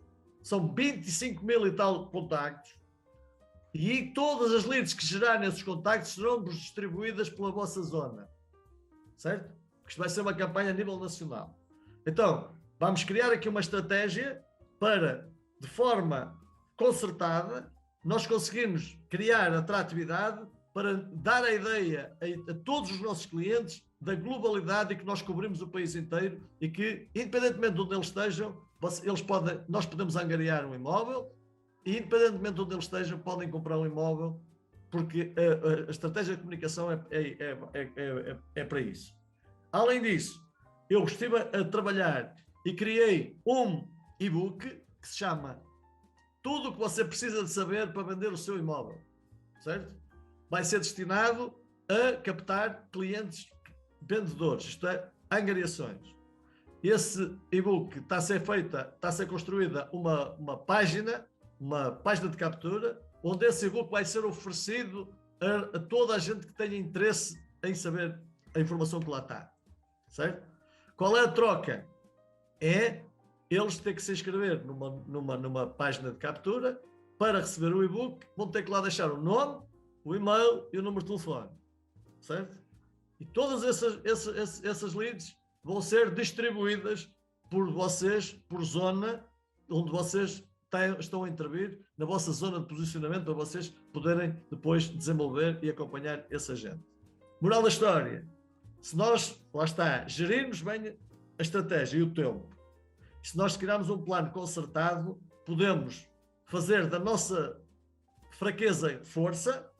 são 25 mil e tal contactos, e todas as leads que gerarem esses contactos serão-vos distribuídas pela vossa zona, certo? Porque isto vai ser uma campanha a nível nacional. Então, vamos criar aqui uma estratégia para, de forma concertada, nós conseguirmos criar atratividade para dar a ideia a todos os nossos clientes da globalidade e que nós cobrimos o país inteiro e que, independentemente de onde eles estejam, nós podemos angariar um imóvel e, independentemente de onde eles estejam, podem comprar um imóvel, porque a estratégia de comunicação é para isso. Além disso, eu estive a trabalhar e criei um e-book que se chama Tudo o que você precisa de saber para vender o seu imóvel, certo? Vai ser destinado a captar clientes vendedores, isto é, angariações. Esse e-book está a ser construída uma página de captura, onde esse e-book vai ser oferecido a toda a gente que tenha interesse em saber a informação que lá está, certo? Qual é a troca? É eles terem que se inscrever numa página de captura para receber o e-book, vão ter que lá deixar o nome, o e-mail e o número de telefone, certo? E todas essas leads vão ser distribuídas por vocês, por zona, onde vocês estão a intervir, na vossa zona de posicionamento, para vocês poderem depois desenvolver e acompanhar esse agente. Moral da história: se nós, lá está, gerirmos bem a estratégia e o tempo, se nós criarmos um plano concertado, podemos fazer da nossa fraqueza força,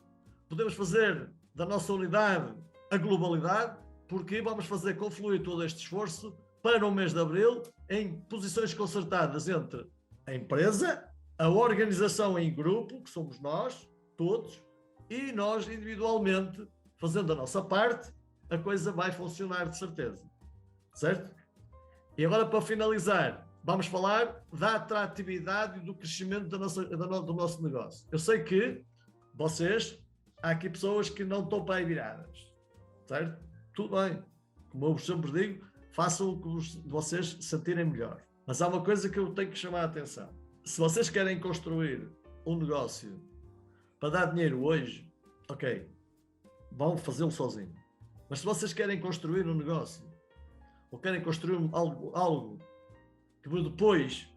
podemos fazer da nossa unidade a globalidade, porque vamos fazer confluir todo este esforço para o mês de abril em posições concertadas entre a empresa, a organização em grupo, que somos nós, todos, e nós individualmente, fazendo a nossa parte, a coisa vai funcionar de certeza, certo? E agora, para finalizar, vamos falar da atratividade e do crescimento do nosso negócio. Eu sei que há aqui pessoas que não estão para aí viradas, certo? Tudo bem, como eu sempre digo, façam o que vocês se sentirem melhor. Mas há uma coisa que eu tenho que chamar a atenção. Se vocês querem construir um negócio para dar dinheiro hoje, ok, vão fazê-lo sozinho. Mas se vocês querem construir um negócio, ou querem construir algo que depois,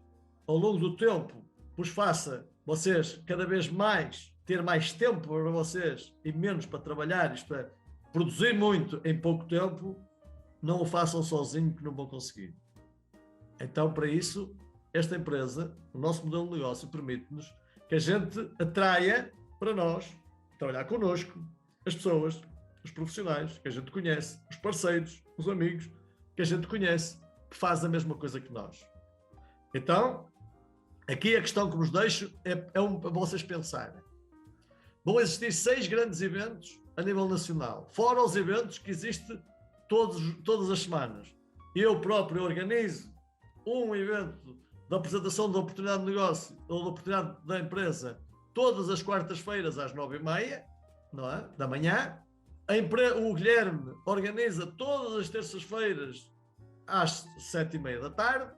ao longo do tempo, vos faça vocês cada vez mais ter mais tempo para vocês e menos para trabalhar, isto é, produzir muito em pouco tempo, não o façam sozinho, que não vão conseguir. Então, para isso, esta empresa, o nosso modelo de negócio, permite-nos que a gente atraia para nós, trabalhar connosco, as pessoas, os profissionais que a gente conhece, os parceiros, os amigos que a gente conhece, que fazem a mesma coisa que nós. Então, aqui a questão que vos deixo é para vocês pensarem. Vão existir 6 grandes eventos a nível nacional, fora os eventos que existem todas as semanas. Eu próprio organizo um evento da apresentação da oportunidade de negócio ou da oportunidade da empresa todas as quartas-feiras às 9h30, não é? Da manhã. O Guilherme organiza todas as terças-feiras às 7h30 da tarde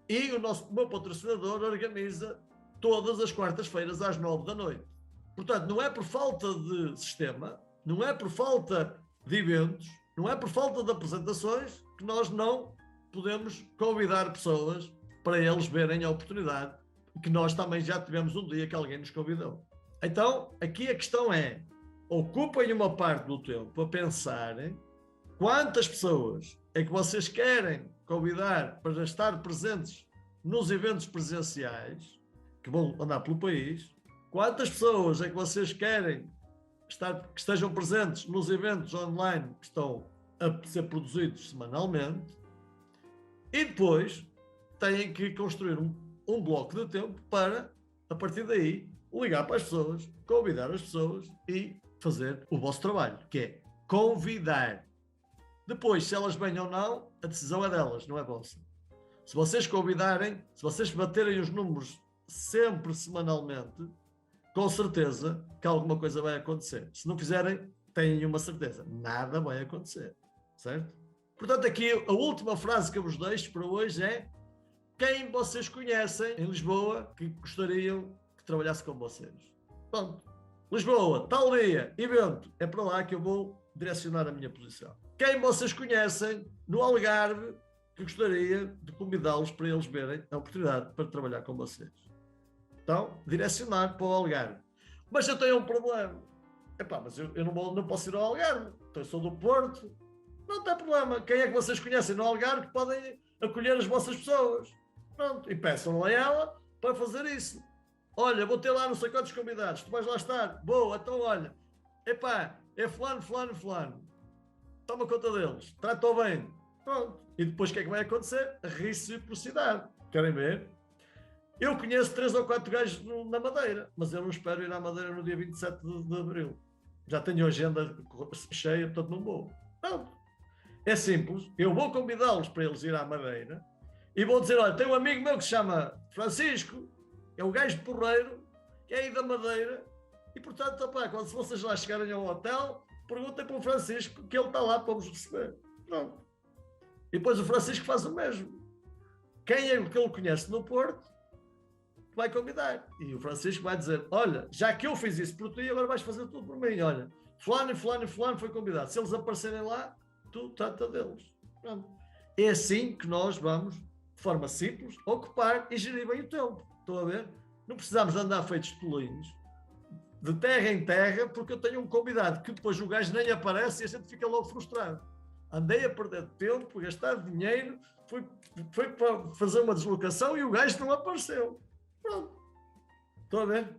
e o meu patrocinador organiza todas as quartas-feiras às 9 da noite. Portanto, não é por falta de sistema, não é por falta de eventos, não é por falta de apresentações que nós não podemos convidar pessoas para eles verem a oportunidade que nós também já tivemos um dia que alguém nos convidou. Então, aqui a questão é: ocupem uma parte do tempo a pensarem quantas pessoas é que vocês querem convidar para estar presentes nos eventos presenciais que vão andar pelo país, quantas pessoas é que vocês querem que estejam presentes nos eventos online que estão a ser produzidos semanalmente, e depois têm que construir um bloco de tempo para, a partir daí, ligar para as pessoas, convidar as pessoas e fazer o vosso trabalho, que é convidar. Depois, se elas vêm ou não, a decisão é delas, não é vossa. Se vocês convidarem, se vocês baterem os números sempre semanalmente, com certeza que alguma coisa vai acontecer. Se não fizerem, tenham uma certeza, nada vai acontecer, certo? Portanto, aqui a última frase que eu vos deixo para hoje é: quem vocês conhecem em Lisboa que gostariam que trabalhasse com vocês. Pronto. Lisboa, tal dia, evento, é para lá que eu vou direcionar a minha posição. Quem vocês conhecem no Algarve que gostaria de convidá-los para eles verem a oportunidade para trabalhar com vocês. Então, direcionar para o Algarve. Mas eu tenho um problema. Epá, mas eu não posso ir ao Algarve. Então, eu sou do Porto. Não tem problema. Quem é que vocês conhecem no Algarve que podem acolher as vossas pessoas? Pronto. E peçam a ela para fazer isso. Olha, vou ter lá não sei quantos convidados. Tu vais lá estar. Boa, então olha. Epá, é fulano, fulano, fulano. Toma conta deles. Trata-o bem. Pronto. E depois o que é que vai acontecer? A reciprocidade. Querem ver? Eu conheço 3 ou 4 gajos na Madeira, mas eu não espero ir à Madeira no dia 27 de abril. Já tenho a agenda cheia, portanto não vou. Pronto. É simples. Eu vou convidá-los para eles ir à Madeira e vou dizer, olha, tem um amigo meu que se chama Francisco, é o gajo de Porreiro, que é aí da Madeira, e portanto, opa, quando vocês lá chegarem ao hotel, perguntem para o Francisco que ele está lá para vos receber. Pronto. E depois o Francisco faz o mesmo. Quem é que ele conhece no Porto vai convidar. E o Francisco vai dizer, olha, já que eu fiz isso por ti, agora vais fazer tudo por mim. Olha, fulano e fulano e fulano foi convidado. Se eles aparecerem lá, tu trata deles. Pronto. É assim que nós vamos, de forma simples, ocupar e gerir bem o tempo. Estão a ver? Não precisamos andar feitos tolinhos, de terra em terra, porque eu tenho um convidado que depois o gajo nem aparece e a gente fica logo frustrado. Andei a perder tempo, gastar dinheiro, foi para fazer uma deslocação e o gajo não apareceu. Pronto. Estão a ver?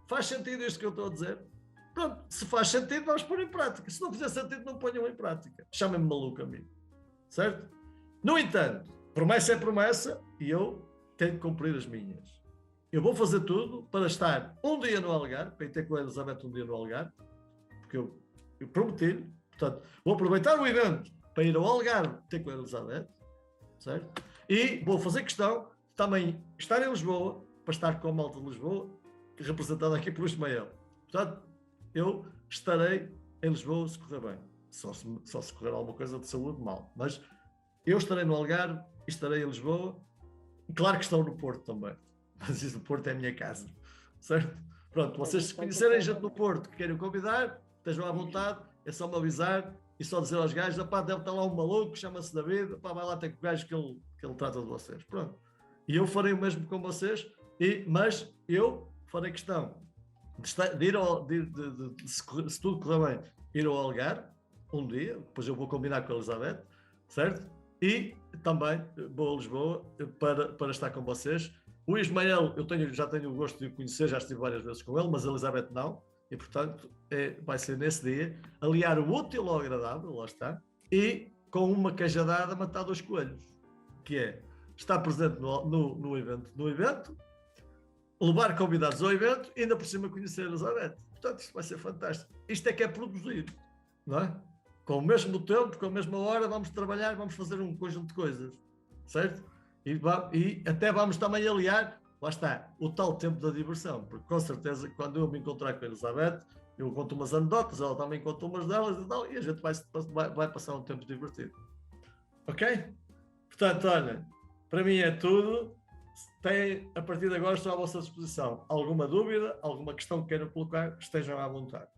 Faz sentido isto que eu estou a dizer? Pronto. Se faz sentido, vamos pôr em prática. Se não fizer sentido, não ponham em prática. Chamem-me maluco a mim. Certo? No entanto, promessa é promessa e eu tenho que cumprir as minhas. Eu vou fazer tudo para estar um dia no Algarve, para ir ter com a Elizabeth um dia no Algarve, porque eu prometi-lhe. Portanto, vou aproveitar o evento para ir ao Algarve ter com a Elizabeth, certo? E vou fazer questão de também estar em Lisboa, para estar com a malta de Lisboa, representada aqui por Ismael. Portanto, eu estarei em Lisboa se correr bem. Só se correr alguma coisa de saúde, mal. Mas eu estarei no Algarve e estarei em Lisboa. Claro que estou no Porto também. Mas isso do Porto é a minha casa. Certo? Pronto, vocês se conhecerem gente no Porto que querem convidar, estejam à vontade, é só me avisar e só dizer aos gajos, pá, deve estar lá um maluco, chama-se David, pá, vai lá ter com o gajo que ele trata de vocês. Pronto. E eu farei o mesmo com vocês, mas eu farei questão de ir se tudo correr bem, ir ao Algarve um dia, depois eu vou combinar com a Elizabeth, certo? E também vou a Lisboa para estar com vocês. O Ismael, já tenho o gosto de o conhecer, já estive várias vezes com ele, mas a Elizabeth não, e portanto vai ser nesse dia, aliar o útil ao agradável, lá está, e com uma cajadada matar 2 coelhos, que é estar presente no evento, levar convidados ao evento e ainda por cima conhecer a Elizabeth. Portanto, isto vai ser fantástico. Isto é que é produzir, não é? Com o mesmo tempo, com a mesma hora, vamos trabalhar, vamos fazer um conjunto de coisas, certo? E até vamos também aliar, lá está, o tal tempo da diversão, porque com certeza quando eu me encontrar com a Elizabeth, eu conto umas anedotas, ela também conta umas delas e tal, e a gente vai passar um tempo divertido. Ok? Portanto, olha, para mim é tudo. Tem, a partir de agora estou à vossa disposição. Alguma dúvida, alguma questão que queiram colocar, estejam à vontade.